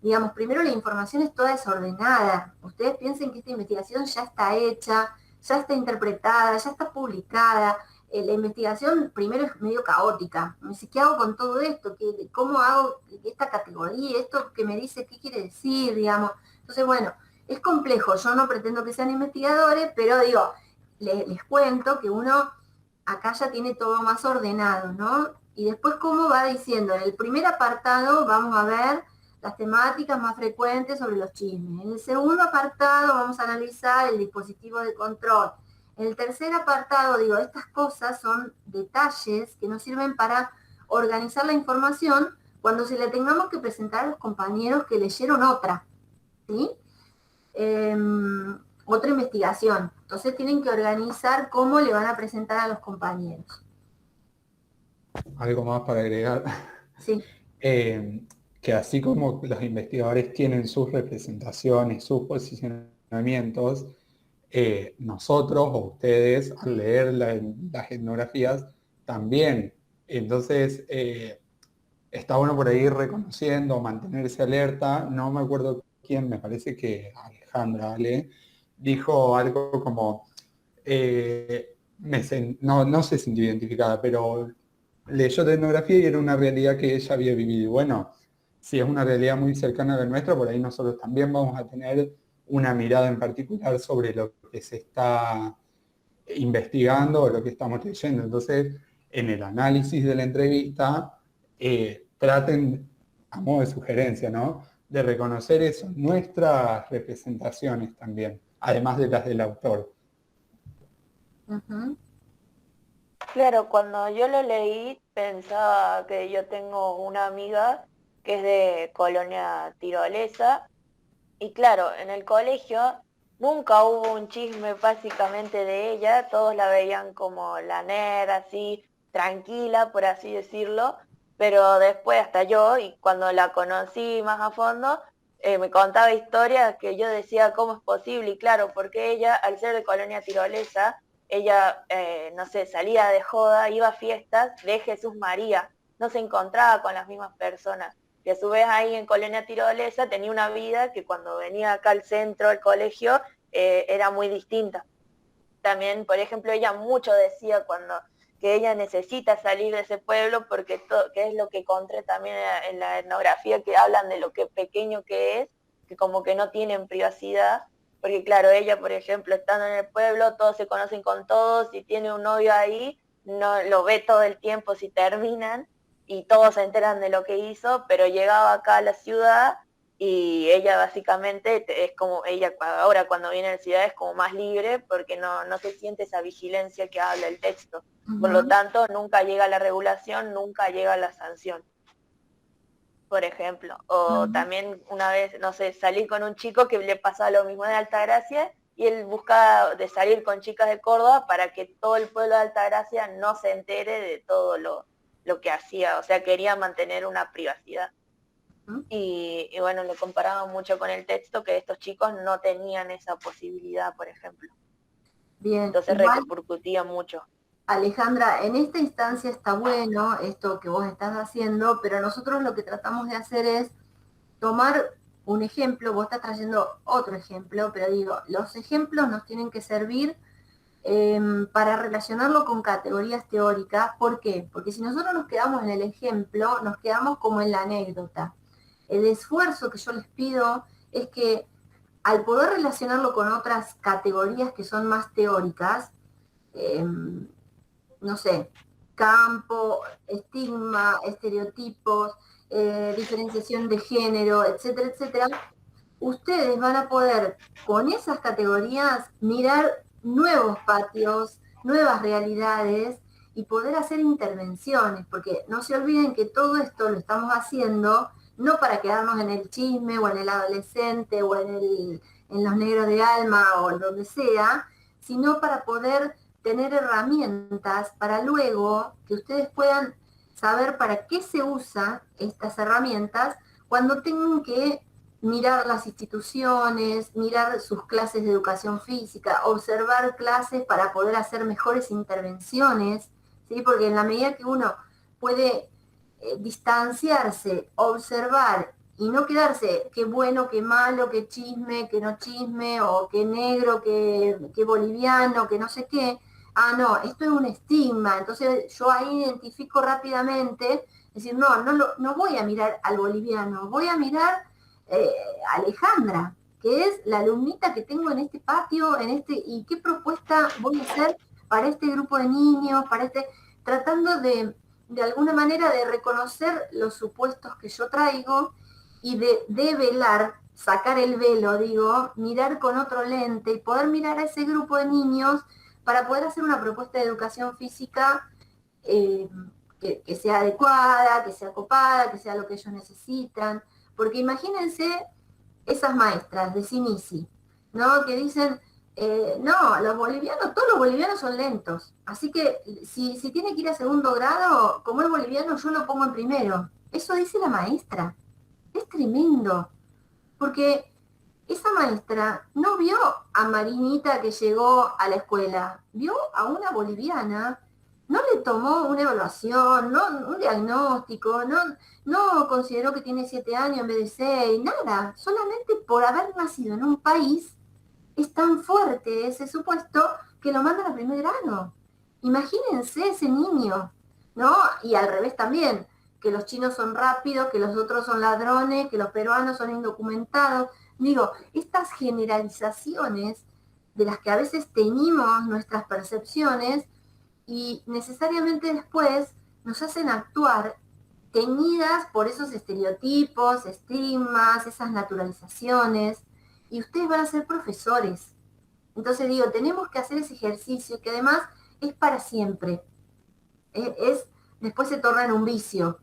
digamos, primero la información es toda desordenada. Ustedes piensen que esta investigación ya está hecha, ya está interpretada, ya está publicada, la investigación primero es medio caótica. Me dice, ¿qué hago con todo esto? ¿Cómo hago esta categoría? ¿Esto que me dice qué quiere decir? Digamos. Entonces, bueno, es complejo. Yo no pretendo que sean investigadores, pero digo, les cuento que uno acá ya tiene todo más ordenado, ¿no? Y después cómo va diciendo, en el primer apartado vamos a ver las temáticas más frecuentes sobre los chismes. En el segundo apartado vamos a analizar el dispositivo de control. En el tercer apartado, digo, estas cosas son detalles que nos sirven para organizar la información cuando se la tengamos que presentar a los compañeros que leyeron otra, ¿sí? Otra investigación. Entonces tienen que organizar cómo le van a presentar a los compañeros. Algo más para agregar. Sí. Que así como los investigadores tienen sus representaciones, sus posicionamientos, nosotros o ustedes al leer las etnografías también. Entonces, está bueno por ahí reconociendo, mantenerse alerta. No me acuerdo quién, me parece que Alejandra, dijo algo como, no se sintió identificada, pero leyó la etnografía y era una realidad que ella había vivido. Y bueno, si es una realidad muy cercana a la nuestra, por ahí nosotros también vamos a tener una mirada en particular sobre lo que se está investigando o lo que estamos leyendo. Entonces, en el análisis de la entrevista, traten, a modo de sugerencia, ¿no?, de reconocer eso, nuestras representaciones también, además de las del autor. Uh-huh. Claro, cuando yo lo leí pensaba que yo tengo una amiga que es de Colonia Tirolesa y claro, en el colegio nunca hubo un chisme básicamente de ella, todos la veían como la nerd, así, tranquila, por así decirlo, pero después hasta yo, y cuando la conocí más a fondo, me contaba historias que yo decía cómo es posible, y claro, porque ella, al ser de Colonia Tirolesa, ella, no sé, salía de joda, iba a fiestas de Jesús María, no se encontraba con las mismas personas. Y a su vez ahí en Colonia Tirolesa tenía una vida que cuando venía acá al centro, al colegio, era muy distinta. También, por ejemplo, ella mucho decía que ella necesita salir de ese pueblo porque que es lo que encontré también en la etnografía, que hablan de lo que pequeño que es, que como que no tienen privacidad. Porque claro, ella, por ejemplo, estando en el pueblo, todos se conocen con todos, si tiene un novio ahí, no lo ve todo el tiempo si terminan, y todos se enteran de lo que hizo, pero llegaba acá a la ciudad y ella básicamente es como, ella ahora cuando viene a la ciudad es como más libre porque no se siente esa vigilancia que habla el texto. Uh-huh. Por lo tanto, nunca llega la regulación, nunca llega la sanción, por ejemplo. O también una vez, no sé, salí con un chico que le pasaba lo mismo en Altagracia y él buscaba de salir con chicas de Córdoba para que todo el pueblo de Altagracia no se entere de todo lo que hacía, o sea, quería mantener una privacidad. Y bueno, lo comparaba mucho con el texto, que estos chicos no tenían esa posibilidad, por ejemplo. Bien. Entonces repercutía mucho. Alejandra, en esta instancia está bueno esto que vos estás haciendo, pero nosotros lo que tratamos de hacer es tomar un ejemplo, vos estás trayendo otro ejemplo, pero digo, los ejemplos nos tienen que servir para relacionarlo con categorías teóricas. ¿Por qué? Porque si nosotros nos quedamos en el ejemplo, nos quedamos como en la anécdota. El esfuerzo que yo les pido es que al poder relacionarlo con otras categorías que son más teóricas, no sé, campo, estigma, estereotipos, diferenciación de género, etcétera, etcétera, ustedes van a poder con esas categorías mirar nuevos patios, nuevas realidades y poder hacer intervenciones, porque no se olviden que todo esto lo estamos haciendo no para quedarnos en el chisme o en el adolescente o en los negros de alma o donde sea, sino para poder tener herramientas para luego que ustedes puedan saber para qué se usan estas herramientas cuando tengan que mirar las instituciones, mirar sus clases de educación física, observar clases para poder hacer mejores intervenciones, ¿sí? Porque en la medida que uno puede distanciarse, observar y no quedarse qué bueno, qué malo, qué chisme, qué no chisme, o qué negro, qué boliviano, qué no sé qué, no, esto es un estigma, entonces yo ahí identifico rápidamente, decir, no voy a mirar al boliviano, voy a mirar a Alejandra, que es la alumnita que tengo en este patio, y qué propuesta voy a hacer para este grupo de niños, tratando de alguna manera de reconocer los supuestos que yo traigo y de velar, sacar el velo, digo, mirar con otro lente y poder mirar a ese grupo de niños para poder hacer una propuesta de educación física que sea adecuada, que sea copada, que sea lo que ellos necesitan. Porque imagínense esas maestras de Sinisi, ¿no? Que dicen, no, todos los bolivianos son lentos. Así que si tiene que ir a segundo grado, como es boliviano, yo lo pongo en primero. Eso dice la maestra. Es tremendo. Porque esa maestra no vio a Marinita que llegó a la escuela, vio a una boliviana, no le tomó una evaluación, un diagnóstico, no consideró que tiene 7 años en vez de 6, nada, solamente por haber nacido en un país es tan fuerte ese supuesto que lo mandan a primer grado. Imagínense ese niño, ¿no? Y al revés también, que los chinos son rápidos, que los otros son ladrones, que los peruanos son indocumentados. Digo, estas generalizaciones de las que a veces teñimos nuestras percepciones y necesariamente después nos hacen actuar teñidas por esos estereotipos, estigmas, esas naturalizaciones, y ustedes van a ser profesores. Entonces digo, tenemos que hacer ese ejercicio que además es para siempre. Después se torna en un vicio,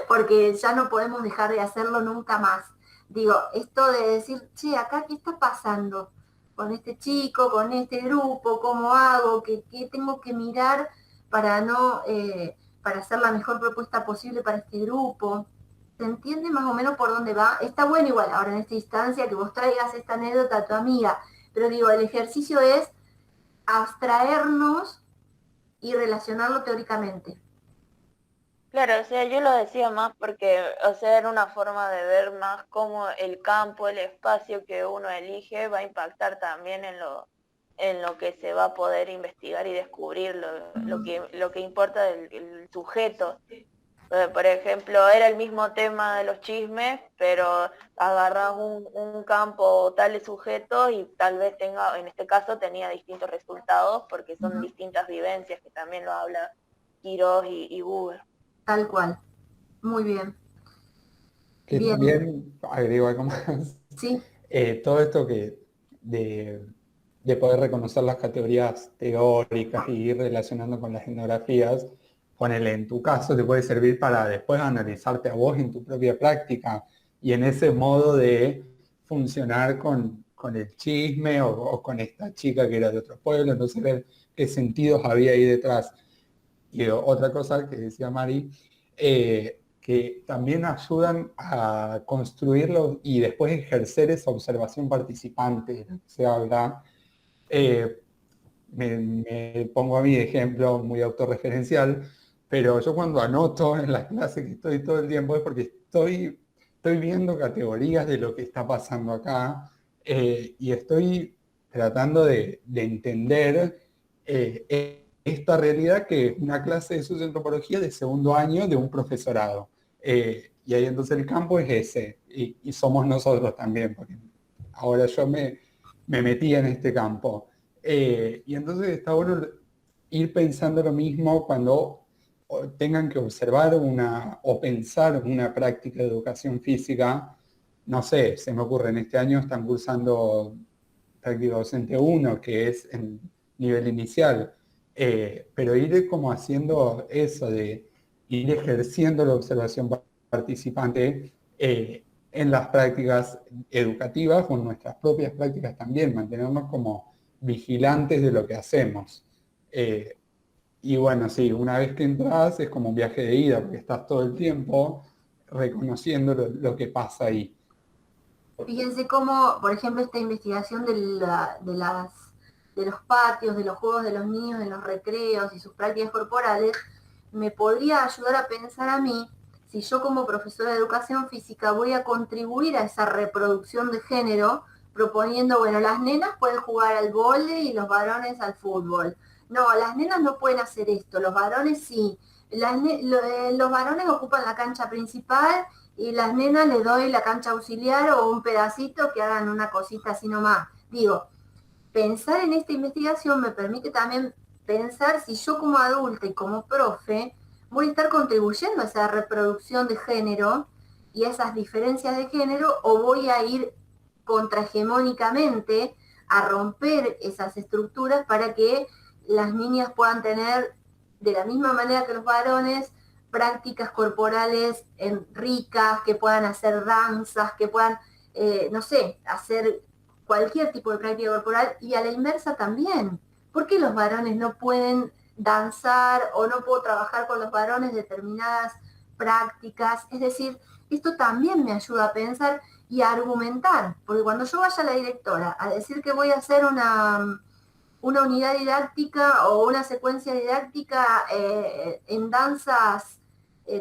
porque ya no podemos dejar de hacerlo nunca más. Digo, esto de decir, che, acá, ¿qué está pasando con este chico, con este grupo? ¿Cómo hago? ¿Qué tengo que mirar para para hacer la mejor propuesta posible para este grupo? ¿Se entiende más o menos por dónde va? Está bueno igual ahora en esta instancia que vos traigas esta anécdota a tu amiga, pero digo, el ejercicio es abstraernos y relacionarlo teóricamente. Claro, o sea, yo lo decía más porque, o sea, era una forma de ver más cómo el campo, el espacio que uno elige va a impactar también en lo que se va a poder investigar y descubrir, lo que importa del sujeto. Por ejemplo, era el mismo tema de los chismes, pero agarras un campo tal de sujetos y tal vez en este caso tenía distintos resultados porque son distintas vivencias, que también lo habla Quirós y Buber. Tal cual. Muy bien. Que Bien. también agrego algo más. Sí. Todo esto de poder reconocer las categorías teóricas y ir relacionando con las etnografías, ponele, en tu caso te puede servir para después analizarte a vos en tu propia práctica y en ese modo de funcionar con el chisme o con esta chica que era de otro pueblo, entonces ver qué sentidos había ahí detrás. Y otra cosa que decía Mari, que también ayudan a construirlo y después ejercer esa observación participante de la que se habla. Me pongo a mi ejemplo muy autorreferencial, pero yo cuando anoto en las clases que estoy todo el tiempo es porque estoy viendo categorías de lo que está pasando acá y estoy tratando de entender esta realidad que es una clase de socioantropología de segundo año de un profesorado. Y ahí entonces el campo es ese, y somos nosotros también, porque ahora yo me metí en este campo. Y entonces está bueno ir pensando lo mismo cuando tengan que observar o pensar una práctica de educación física. No sé, se me ocurre, en este año están cursando práctica docente 1, que es en nivel inicial, pero ir como haciendo eso de ir ejerciendo la observación participante en las prácticas educativas o en nuestras propias prácticas también, mantenernos como vigilantes de lo que hacemos. Y bueno, sí, una vez que entras es como un viaje de ida, porque estás todo el tiempo reconociendo lo que pasa ahí. Fíjense cómo, por ejemplo, esta investigación de los patios, de los juegos de los niños, de los recreos y sus prácticas corporales, me podría ayudar a pensar a mí si yo como profesora de educación física voy a contribuir a esa reproducción de género proponiendo, bueno, las nenas pueden jugar al vóley y los varones al fútbol. no, las nenas no pueden hacer esto, los varones sí. Los varones ocupan la cancha principal y las nenas les doy la cancha auxiliar o un pedacito que hagan una cosita así nomás. Digo, pensar en esta investigación me permite también pensar si yo como adulta y como profe voy a estar contribuyendo a esa reproducción de género y a esas diferencias de género, o voy a ir contrahegemónicamente a romper esas estructuras para que las niñas puedan tener, de la misma manera que los varones, prácticas corporales ricas, que puedan hacer danzas, que puedan, no sé, hacer cualquier tipo de práctica corporal, y a la inversa también. ¿Por qué los varones no pueden danzar o no puedo trabajar con los varones determinadas prácticas? Es decir, esto también me ayuda a pensar y a argumentar, porque cuando yo vaya a la directora a decir que voy a hacer una unidad didáctica o una secuencia didáctica en danzas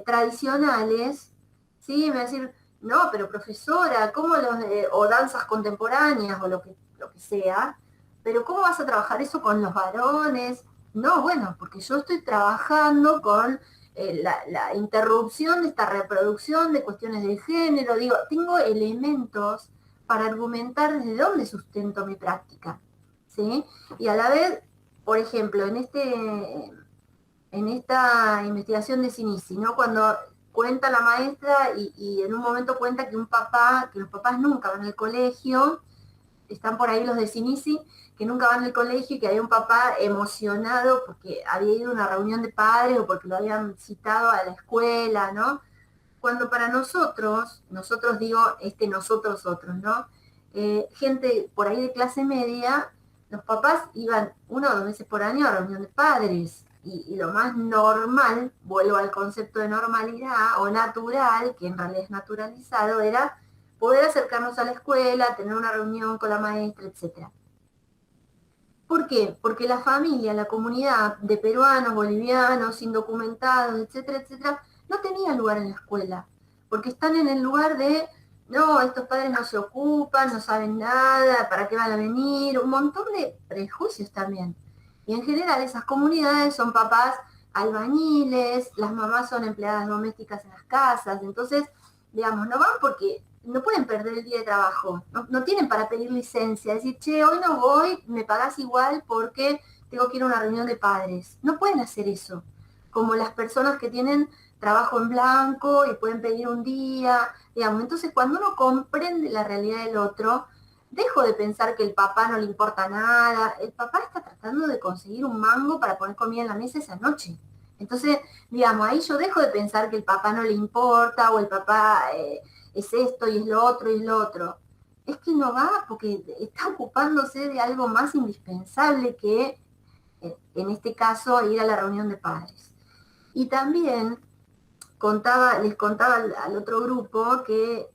tradicionales, ¿sí? Me va a decir, no, pero profesora, ¿cómo o danzas contemporáneas o lo que sea, pero ¿cómo vas a trabajar eso con los varones? No, bueno, porque yo estoy trabajando con la interrupción de esta reproducción de cuestiones de género, digo, tengo elementos para argumentar desde dónde sustento mi práctica, ¿sí? Y a la vez, por ejemplo, en esta investigación de Sinisi, ¿no? Cuando cuenta la maestra y en un momento cuenta que los papás nunca van al colegio, están por ahí los de Sinisi, que nunca van al colegio y que había un papá emocionado porque había ido a una reunión de padres o porque lo habían citado a la escuela, ¿no? Cuando para nosotros digo, nosotros otros, ¿no? Gente por ahí de clase media, los papás iban 1 o 2 veces por año a reunión de padres. Y lo más normal, vuelvo al concepto de normalidad o natural, que en realidad es naturalizado, era poder acercarnos a la escuela, tener una reunión con la maestra, etc. ¿Por qué? Porque la familia, la comunidad de peruanos, bolivianos, indocumentados, etcétera, etcétera, no tenía lugar en la escuela, porque están en el lugar de, no, estos padres no se ocupan, no saben nada, ¿para qué van a venir? Un montón de prejuicios también. Y en general esas comunidades son papás albañiles, las mamás son empleadas domésticas en las casas, entonces, digamos, no van porque no pueden perder el día de trabajo, no tienen para pedir licencia, decir, che, hoy no voy, me pagás igual porque tengo que ir a una reunión de padres. No pueden hacer eso, como las personas que tienen trabajo en blanco y pueden pedir un día, digamos. Entonces, cuando uno comprende la realidad del otro, dejo de pensar que el papá no le importa nada, el papá está tratando de conseguir un mango para poner comida en la mesa esa noche. Entonces, digamos, ahí yo dejo de pensar que el papá no le importa o el papá es esto y es lo otro y es lo otro. Es que no va porque está ocupándose de algo más indispensable que, en este caso, ir a la reunión de padres. Y también les contaba al otro grupo que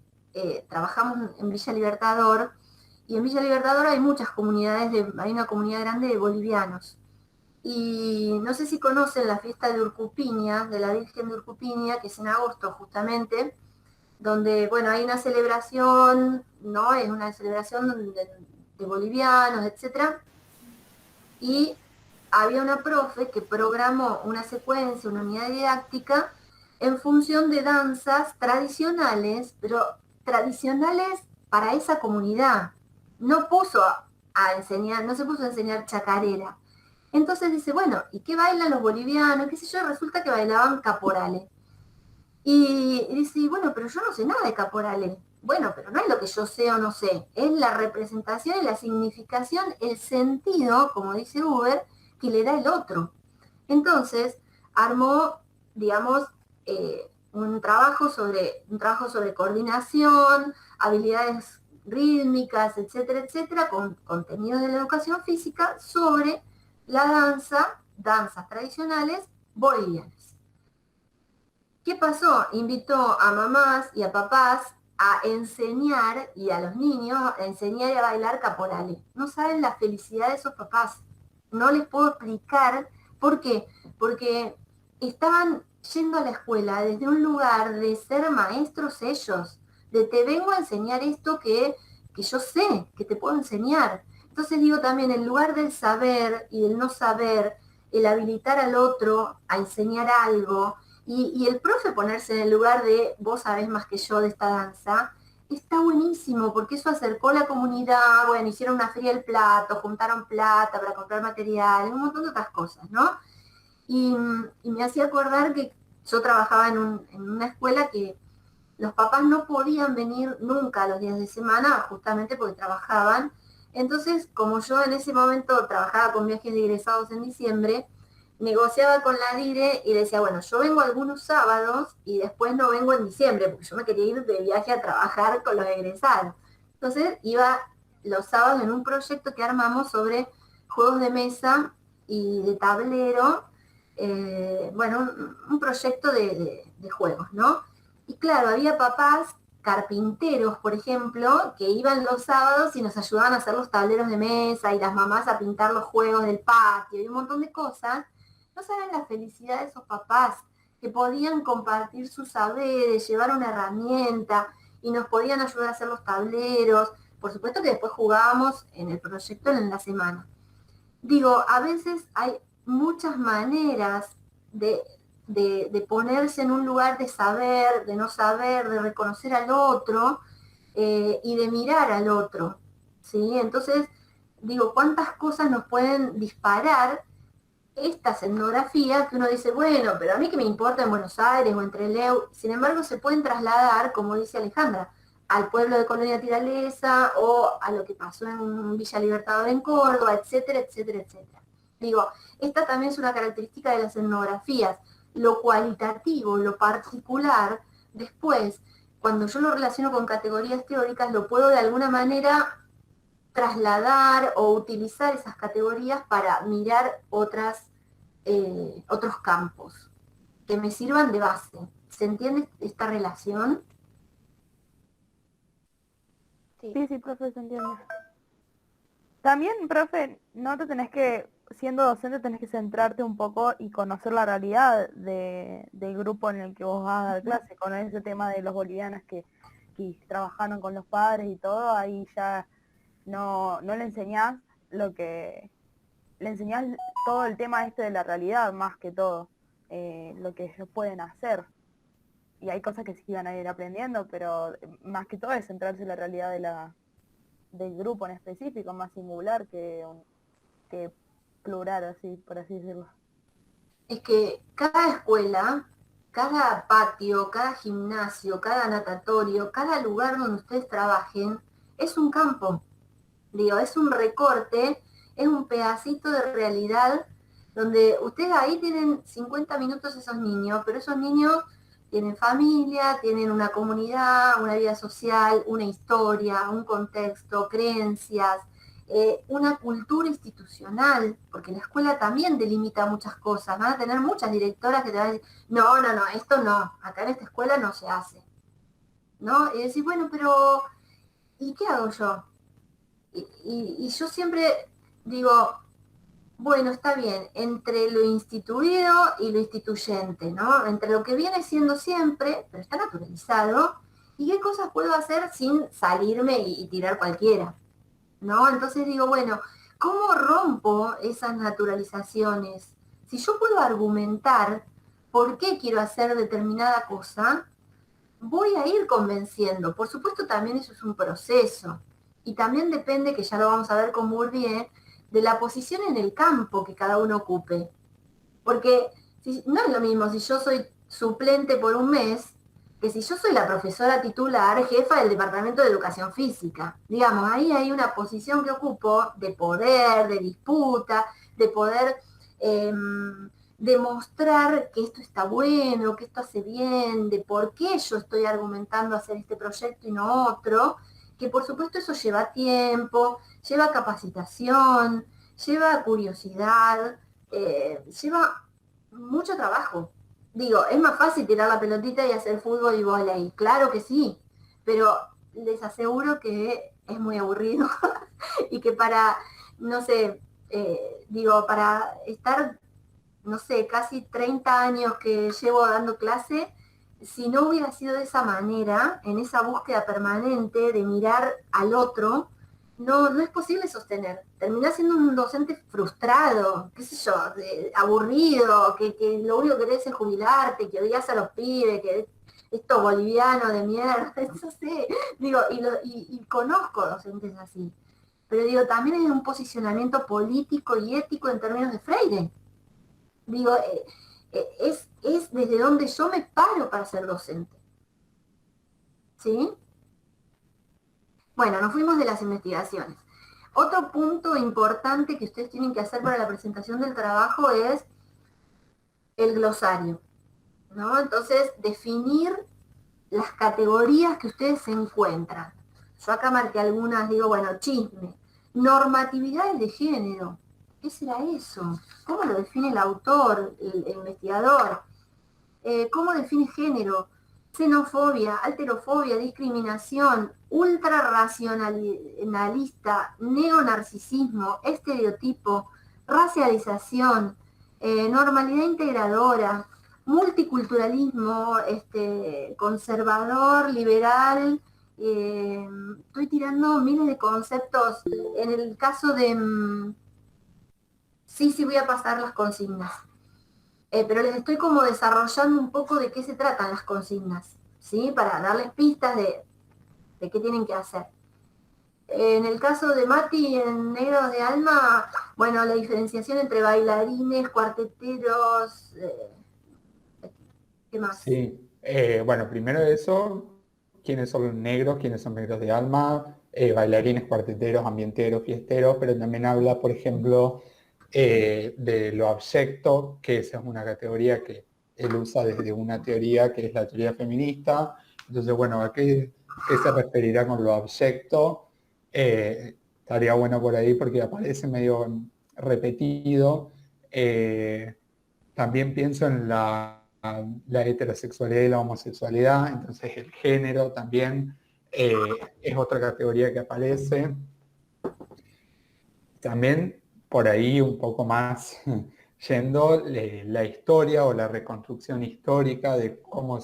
trabajamos en Villa Libertador, y en Villa Libertador hay muchas comunidades, hay una comunidad grande de bolivianos. Y no sé si conocen la fiesta de Urcupiña, de la Virgen de Urcupiña, que es en agosto justamente, donde, bueno, hay una celebración, ¿no? Es una celebración de bolivianos, etc. Y había una profe que programó una secuencia, una unidad didáctica, en función de danzas tradicionales, pero tradicionales para esa comunidad. No se puso a enseñar chacarera. Entonces dice, bueno, ¿y qué bailan los bolivianos? ¿Qué sé yo? Resulta que bailaban caporales. Y dice, bueno, pero yo no sé nada de caporales. Bueno, pero no es lo que yo sé o no sé, es la representación y la significación, el sentido, como dice Uber, que le da el otro. Entonces, armó, digamos, un trabajo sobre coordinación, habilidades rítmicas, etcétera, etcétera, con contenidos de la educación física sobre la danzas tradicionales bolivianas. ¿Qué pasó? Invitó a mamás y a papás a enseñar, y a los niños a enseñar y a bailar caporales. No saben la felicidad de esos papás. No les puedo explicar por qué. Porque estaban yendo a la escuela desde un lugar de ser maestros ellos, de te vengo a enseñar esto que yo sé, que te puedo enseñar. Entonces Entonces digo también, en lugar del saber y del no saber, el habilitar al otro a enseñar algo, y el profe ponerse en el lugar de vos sabés más que yo de esta danza, está buenísimo, porque eso acercó a la comunidad, bueno, hicieron una feria del plato, juntaron plata para comprar material, un montón de otras cosas, ¿no? Y me hacía acordar que yo trabajaba en una escuela que los papás no podían venir nunca los días de semana, justamente porque trabajaban. Entonces, como yo en ese momento trabajaba con viajes de egresados en diciembre, negociaba con la dire y le decía, bueno, yo vengo algunos sábados y después no vengo en diciembre, porque yo me quería ir de viaje a trabajar con los egresados. Entonces iba los sábados en un proyecto que armamos sobre juegos de mesa y de tablero, bueno, un proyecto de juegos, ¿no? Y claro, había papás carpinteros, por ejemplo, que iban los sábados y nos ayudaban a hacer los tableros de mesa y las mamás a pintar los juegos del patio y un montón de cosas. No saben la felicidad de esos papás que podían compartir sus saberes, llevar una herramienta y nos podían ayudar a hacer los tableros. Por supuesto que después jugábamos en el proyecto en la semana. Digo, a veces hay muchas maneras de ponerse en un lugar de saber, de no saber, de reconocer al otro y de mirar al otro, ¿sí? Entonces, digo, ¿cuántas cosas nos pueden disparar estas etnografías que uno dice, bueno, pero a mí que me importa en Buenos Aires o en Trelew? Sin embargo, se pueden trasladar, como dice Alejandra, al pueblo de Colonia Tiralesa o a lo que pasó en Villa Libertador en Córdoba, etcétera, etcétera, etcétera. Digo, esta también es una característica de las etnografías, lo cualitativo, lo particular. Después, cuando yo lo relaciono con categorías teóricas, lo puedo de alguna manera trasladar o utilizar esas categorías para mirar otros campos que me sirvan de base. ¿Se entiende esta relación? Sí, profe, se entiende. También, profe, no te tenés que, siendo docente, tenés que centrarte un poco y conocer la realidad del grupo en el que vos vas a dar clase, con ese tema de los bolivianos que trabajaron con los padres y todo, ahí ya no le enseñás le enseñás todo el tema este de la realidad más que todo, lo que ellos pueden hacer. Y hay cosas que sí van a ir aprendiendo, pero más que todo es centrarse en la realidad del grupo en específico, más singular que plural, así, por así decirlo. Es que cada escuela, cada patio, cada gimnasio, cada natatorio, cada lugar donde ustedes trabajen, es un campo. Digo, es un recorte, es un pedacito de realidad donde ustedes ahí tienen 50 minutos esos niños, pero esos niños tienen familia, tienen una comunidad, una vida social, una historia, un contexto, creencias, una cultura institucional, porque la escuela también delimita muchas cosas. Van a tener muchas directoras que te van a decir, no, esto no, acá en esta escuela no se hace, ¿no? Y decir, bueno, pero ¿y qué hago yo? Y yo siempre digo, bueno, está bien, entre lo instituido y lo instituyente, ¿no? Entre lo que viene siendo siempre, pero está naturalizado, y qué cosas puedo hacer sin salirme y tirar cualquiera, ¿no? Entonces digo, bueno, ¿cómo rompo esas naturalizaciones? Si yo puedo argumentar por qué quiero hacer determinada cosa, voy a ir convenciendo. Por supuesto, también eso es un proceso. Y también depende, que ya lo vamos a ver con Bourdieu, de la posición en el campo que cada uno ocupe. Porque no es lo mismo si yo soy suplente por un mes, que si yo soy la profesora titular, jefa del Departamento de Educación Física. Digamos, ahí hay una posición que ocupo de poder, de disputa, de poder demostrar que esto está bueno, que esto hace bien, de por qué yo estoy argumentando hacer este proyecto y no otro, que por supuesto eso lleva tiempo, lleva capacitación, lleva curiosidad, lleva mucho trabajo. Digo, es más fácil tirar la pelotita y hacer fútbol y vóley, claro que sí, pero les aseguro que es muy aburrido y que para, no sé, para estar, no sé, casi 30 años que llevo dando clase, si no hubiera sido de esa manera, en esa búsqueda permanente de mirar al otro, no es posible sostener. Terminás siendo un docente frustrado, qué sé yo, aburrido, que lo único que querés es jubilarte, que odias a los pibes, que esto boliviano de mierda, no sé, digo, y conozco docentes así. Pero digo, también es un posicionamiento político y ético en términos de Freire. Digo, es desde donde yo me paro para ser docente. ¿Sí? Bueno, nos fuimos de las investigaciones. Otro punto importante que ustedes tienen que hacer para la presentación del trabajo es el glosario, ¿no? Entonces, definir las categorías que ustedes se encuentran. Yo acá marqué algunas, digo, bueno, chisme, normatividades de género. ¿Qué será eso? ¿Cómo lo define el autor, el investigador? ¿Cómo define género? Xenofobia, alterofobia, discriminación, ultrarracionalista, neonarcisismo, estereotipo, racialización, normalidad integradora, multiculturalismo, conservador, liberal, estoy tirando miles de conceptos. En el caso de... sí, voy a pasar las consignas. Pero les estoy como desarrollando un poco de qué se tratan las consignas, ¿sí? Para darles pistas de qué tienen que hacer. En el caso de Mati, en Negros de Alma, bueno, la diferenciación entre bailarines, cuarteteros, ¿qué más? Sí, bueno, primero eso, quiénes son los negros, quiénes son negros de alma, bailarines, cuarteteros, ambienteros, fiesteros, pero también habla, por ejemplo, de lo abyecto, que esa es una categoría que él usa desde una teoría que es la teoría feminista. Entonces, bueno, ¿a qué se referirá con lo abyecto? Estaría bueno por ahí porque aparece medio repetido. También pienso en la heterosexualidad y la homosexualidad, entonces el género también es otra categoría que aparece. También por ahí un poco más yendo la historia o la reconstrucción histórica de cómo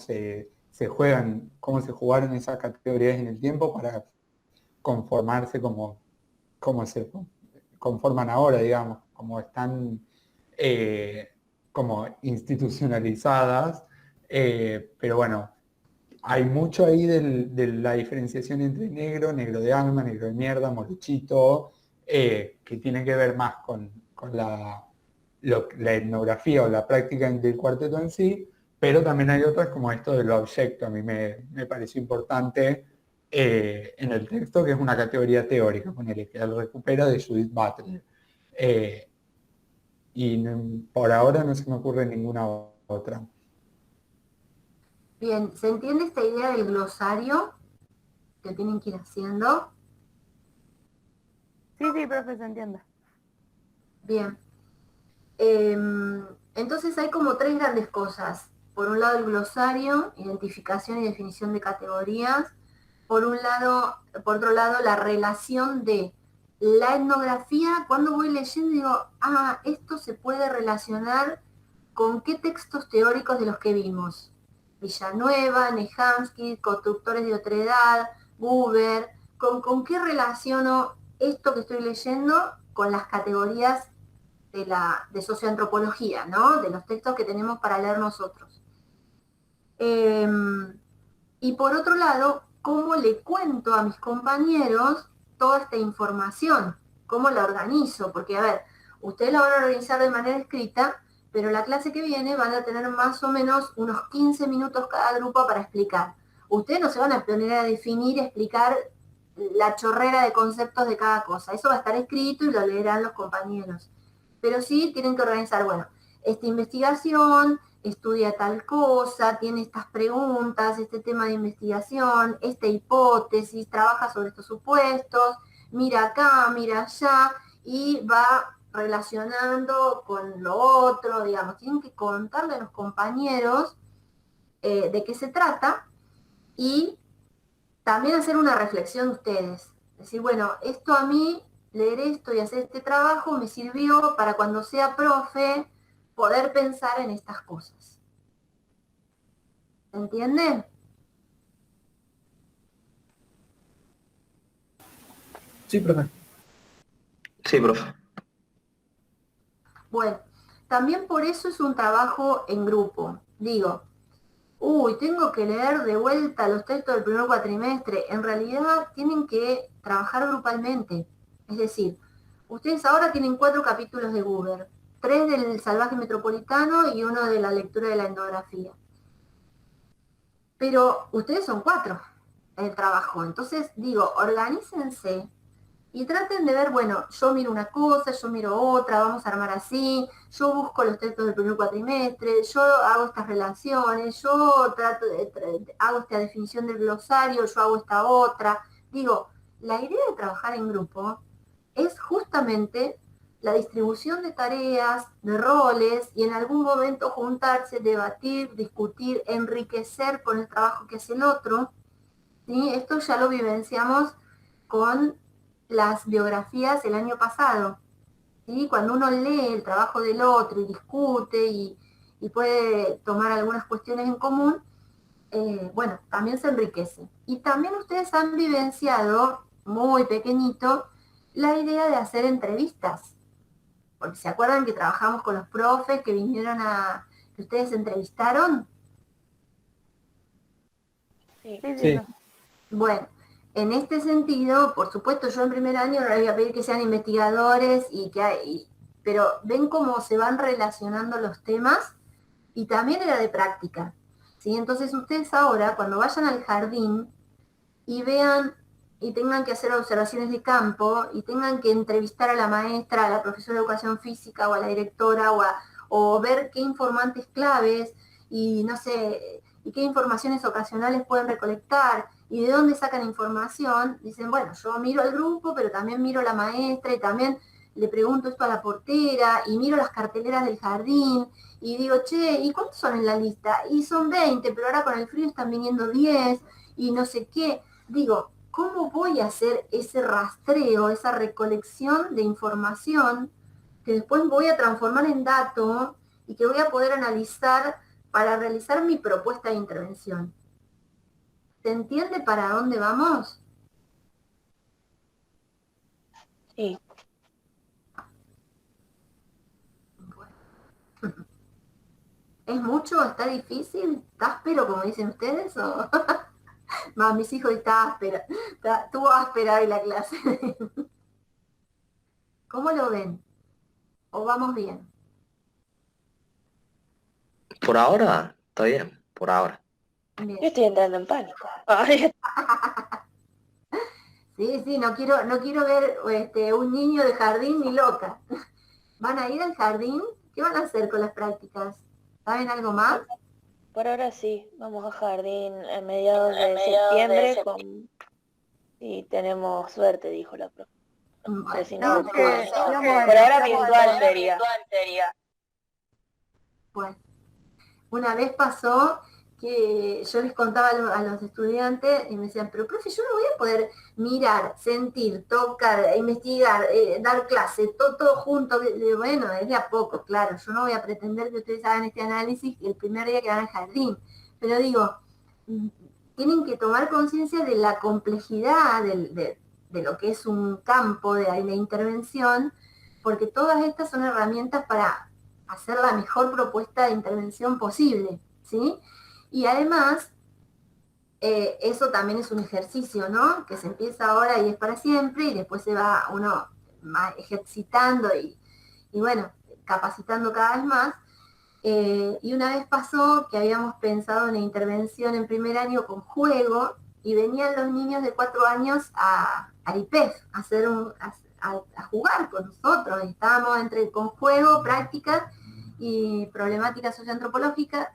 cómo se jugaron esas categorías en el tiempo para conformarse como se conforman ahora, digamos, como están como institucionalizadas, pero bueno, hay mucho ahí de la diferenciación entre negro, negro de alma, negro de mierda, morochito, que tiene que ver más con la etnografía o la práctica del cuarteto en sí, pero también hay otras como esto de lo abyecto. A mí me pareció importante en el texto, que es una categoría teórica, ponele, que él recupera de Judith Butler. Por ahora no se me ocurre ninguna otra. Bien, ¿se entiende esta idea del glosario que tienen que ir haciendo? Sí, profe, se entiende. Bien. Entonces hay como tres grandes cosas. Por un lado el glosario, identificación y definición de categorías. Por otro lado la relación de la etnografía. Cuando voy leyendo digo, esto se puede relacionar con qué textos teóricos de los que vimos. Villanueva, Nehamsky, Constructores de Otredad, Buber, ¿con qué relaciono esto que estoy leyendo con las categorías de socioantropología, ¿no? De los textos que tenemos para leer nosotros. Y por otro lado, ¿cómo le cuento a mis compañeros toda esta información? ¿Cómo la organizo? Porque, a ver, ustedes la van a organizar de manera escrita, pero la clase que viene van a tener más o menos unos 15 minutos cada grupo para explicar. Ustedes no se van a poner a definir, explicar la chorrera de conceptos de cada cosa. Eso va a estar escrito y lo leerán los compañeros. Pero sí tienen que organizar, bueno, esta investigación estudia tal cosa, tiene estas preguntas, este tema de investigación, esta hipótesis, trabaja sobre estos supuestos, mira acá, mira allá, y va relacionando con lo otro, digamos, tienen que contarle a los compañeros de qué se trata y también hacer una reflexión ustedes. Decir, bueno, esto a mí, leer esto y hacer este trabajo me sirvió para cuando sea profe poder pensar en estas cosas. ¿Entienden? Sí, profe. Sí, profe. Bueno, también por eso es un trabajo en grupo. Digo, uy, tengo que leer de vuelta los textos del primer cuatrimestre. En realidad tienen que trabajar grupalmente. Es decir, ustedes ahora tienen 4 capítulos de Buber, 3 del Salvaje Metropolitano y 1 de la lectura de la etnografía. Pero ustedes son 4 en el trabajo. Entonces, digo, organícense y traten de ver, bueno, yo miro una cosa, yo miro otra, vamos a armar así, yo busco los textos del primer cuatrimestre, yo hago estas relaciones, yo hago esta definición del glosario, yo hago esta otra. Digo, la idea de trabajar en grupo es justamente la distribución de tareas, de roles, y en algún momento juntarse, debatir, discutir, enriquecer con el trabajo que hace el otro. ¿Sí? Esto ya lo vivenciamos con las biografías el año pasado, ¿sí? Cuando uno lee el trabajo del otro y discute y puede tomar algunas cuestiones en común, bueno, también se enriquece. Y también ustedes han vivenciado, muy pequeñito, la idea de hacer entrevistas, porque se acuerdan que trabajamos con los profes que vinieron que ustedes entrevistaron. Sí, Sí. Bueno, en este sentido, por supuesto, yo en primer año no les voy a pedir que sean investigadores, pero ven cómo se van relacionando los temas, y también era de práctica, ¿sí? Entonces ustedes ahora, cuando vayan al jardín y vean y tengan que hacer observaciones de campo y tengan que entrevistar a la maestra, a la profesora de educación física o a la directora o ver qué informantes claves y no sé, y qué informaciones ocasionales pueden recolectar y de dónde sacan información, dicen, bueno, yo miro al grupo, pero también miro a la maestra y también le pregunto esto a la portera y miro las carteleras del jardín y digo, che, ¿y cuántos son en la lista? Y son 20, pero ahora con el frío están viniendo 10 y no sé qué. Digo, ¿cómo voy a hacer ese rastreo, esa recolección de información que después voy a transformar en dato y que voy a poder analizar para realizar mi propuesta de intervención? ¿Se entiende para dónde vamos? Sí. ¿Es mucho? ¿Está difícil? ¿Está áspero, como dicen ustedes? ¿O? Más, mis hijos está áspera. Estuvo áspera hoy la clase. ¿Cómo lo ven? ¿O vamos bien? Por ahora, está bien, por ahora. Bien. Yo estoy entrando en pánico. Sí, no quiero ver un niño de jardín ni loca. ¿Van a ir al jardín? ¿Qué van a hacer con las prácticas? ¿Saben algo más? Por ahora sí, vamos a jardín a mediados de septiembre y tenemos suerte, dijo la profe. Pero si no, Creo que íbamos a por ahora iniciar virtual sería. Bueno, una vez pasó que yo les contaba a los estudiantes y me decían, pero profe, yo no voy a poder mirar, sentir, tocar, investigar, dar clase, todo junto. Bueno, es de a poco, claro, yo no voy a pretender que ustedes hagan este análisis el primer día que van al jardín, pero digo, tienen que tomar conciencia de la complejidad de lo que es un campo de intervención, porque todas estas son herramientas para hacer la mejor propuesta de intervención posible, ¿sí? Y además, eso también es un ejercicio, ¿no? Que se empieza ahora y es para siempre, y después se va uno ejercitando y bueno, capacitando cada vez más. Y una vez pasó que habíamos pensado en una intervención en primer año con juego, y venían los niños de 4 años a IPEF, a jugar con nosotros. Estábamos con juego, práctica y problemática socioantropológica,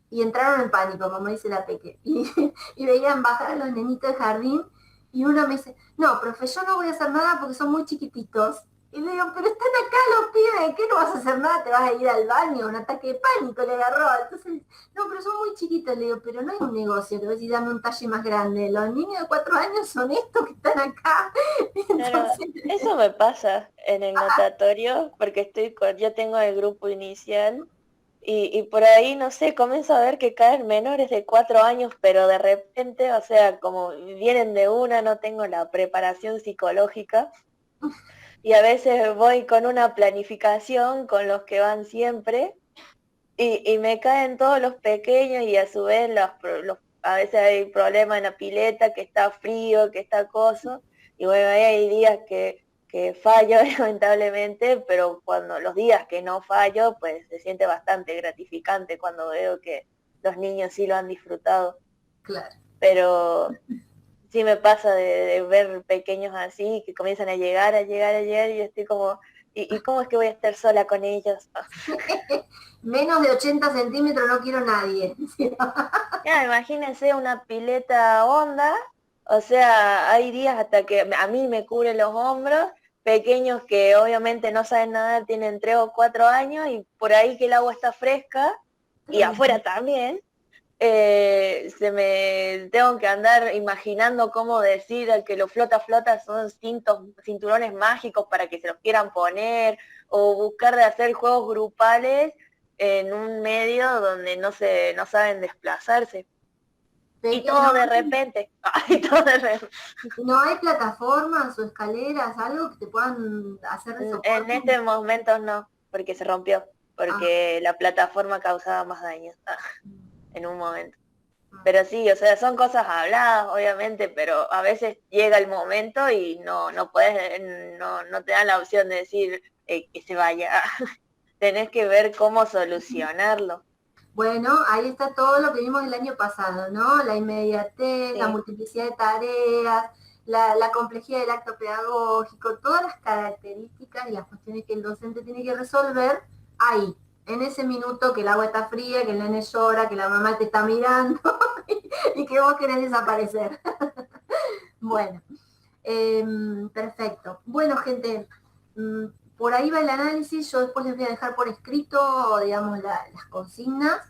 y entraron en pánico, como dice la Peque, y veían bajar a los nenitos del jardín, y uno me dice, no, profe, yo no voy a hacer nada porque son muy chiquititos. Y le digo, pero están acá los pibes, ¿qué no vas a hacer nada? ¿Te vas a ir al baño? Un ataque de pánico le agarró. Entonces, no, pero son muy chiquitos. Le digo, pero no es un negocio, te voy a decir, dame un talle más grande. Los niños de 4 años son estos que están acá. Entonces, Eso me pasa en el natatorio porque yo tengo el grupo inicial Y por ahí, no sé, comienzo a ver que caen menores de 4 años, pero de repente, o sea, como vienen de una, no tengo la preparación psicológica. Y a veces voy con una planificación con los que van siempre, y me caen todos los pequeños y a su vez a veces hay problemas en la pileta, que está frío, que está acoso, y bueno, ahí hay días que fallo lamentablemente, pero cuando los días que no fallo, pues se siente bastante gratificante cuando veo que los niños sí lo han disfrutado. Claro. Pero sí me pasa de ver pequeños así, que comienzan a llegar, y yo estoy como, ¿y cómo es que voy a estar sola con ellos? Menos de 80 centímetros no quiero nadie. Ya, imagínense una pileta honda, o sea, hay días hasta que a mí me cubre los hombros, pequeños que obviamente no saben nadar, tienen 3 o 4 años, y por ahí que el agua está fresca, y afuera también, tengo que andar imaginando cómo decir al que lo flota son cinturones mágicos para que se los quieran poner, o buscar de hacer juegos grupales en un medio donde no saben desplazarse. Y todo de repente. ¿No hay plataformas o escaleras, algo que te puedan hacer de soporte? En este momento no, porque se rompió, porque la plataforma causaba más daño en un momento. Pero sí, o sea, son cosas habladas, obviamente, pero a veces llega el momento y no puedes, no te dan la opción de decir que se vaya. Tenés que ver cómo solucionarlo. Bueno, ahí está todo lo que vimos el año pasado, ¿no? La inmediatez, Sí. la multiplicidad de tareas, la complejidad del acto pedagógico, todas las características y las cuestiones que el docente tiene que resolver ahí, en ese minuto que el agua está fría, que el nene llora, que la mamá te está mirando y que vos querés desaparecer. Bueno, perfecto. Bueno, gente, por ahí va el análisis, yo después les voy a dejar por escrito, digamos, las consignas.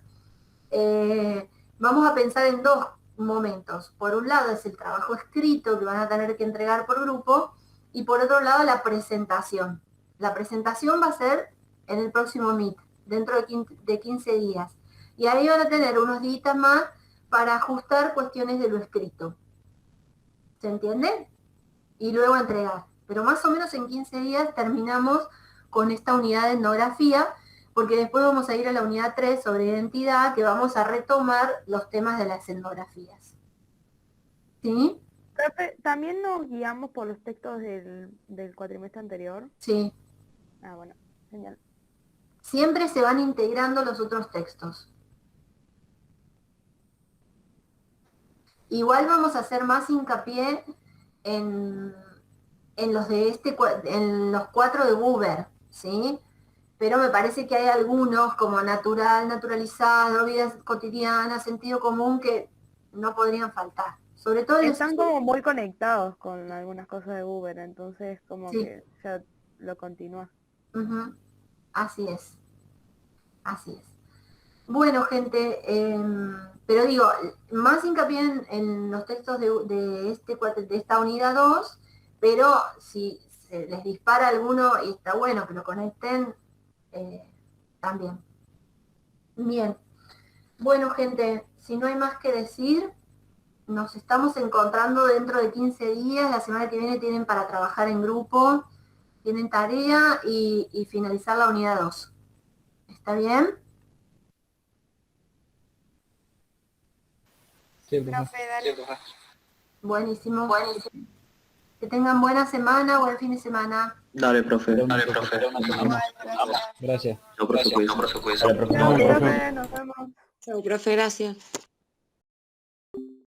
Vamos a pensar en 2 momentos. Por un lado es el trabajo escrito que van a tener que entregar por grupo, y por otro lado la presentación. La presentación va a ser en el próximo Meet, dentro de 15 días. Y ahí van a tener unos días más para ajustar cuestiones de lo escrito. ¿Se entiende? Y luego entregar. Pero más o menos en 15 días terminamos con esta unidad de etnografía, porque después vamos a ir a la unidad 3 sobre identidad, que vamos a retomar los temas de las etnografías. ¿Sí? Profe, ¿también nos guiamos por los textos del cuatrimestre anterior? Sí. Ah, bueno, genial. Siempre se van integrando los otros textos. Igual vamos a hacer más hincapié en los en los 4 de Buber, ¿sí? Pero me parece que hay algunos como natural, naturalizado, vida cotidiana, sentido común, que no podrían faltar. Sobre todo están como muy conectados con algunas cosas de Buber, entonces como sí, que ya lo continúa. Así es. Así es. Bueno, gente, pero digo, más hincapié en los textos de esta unidad 2, pero si se les dispara alguno y está bueno que lo conecten, también. Bien. Bueno, gente, si no hay más que decir, nos estamos encontrando dentro de 15 días. La semana que viene tienen para trabajar en grupo, tienen tarea y finalizar la unidad 2. ¿Está bien? Sí, Profe, dale. Buenísimo. Que tengan buena semana, buen fin de semana. Dale, profe. Gracias. No, profe, cuídese. Chao, profe, nos vemos. Chau, profe, gracias.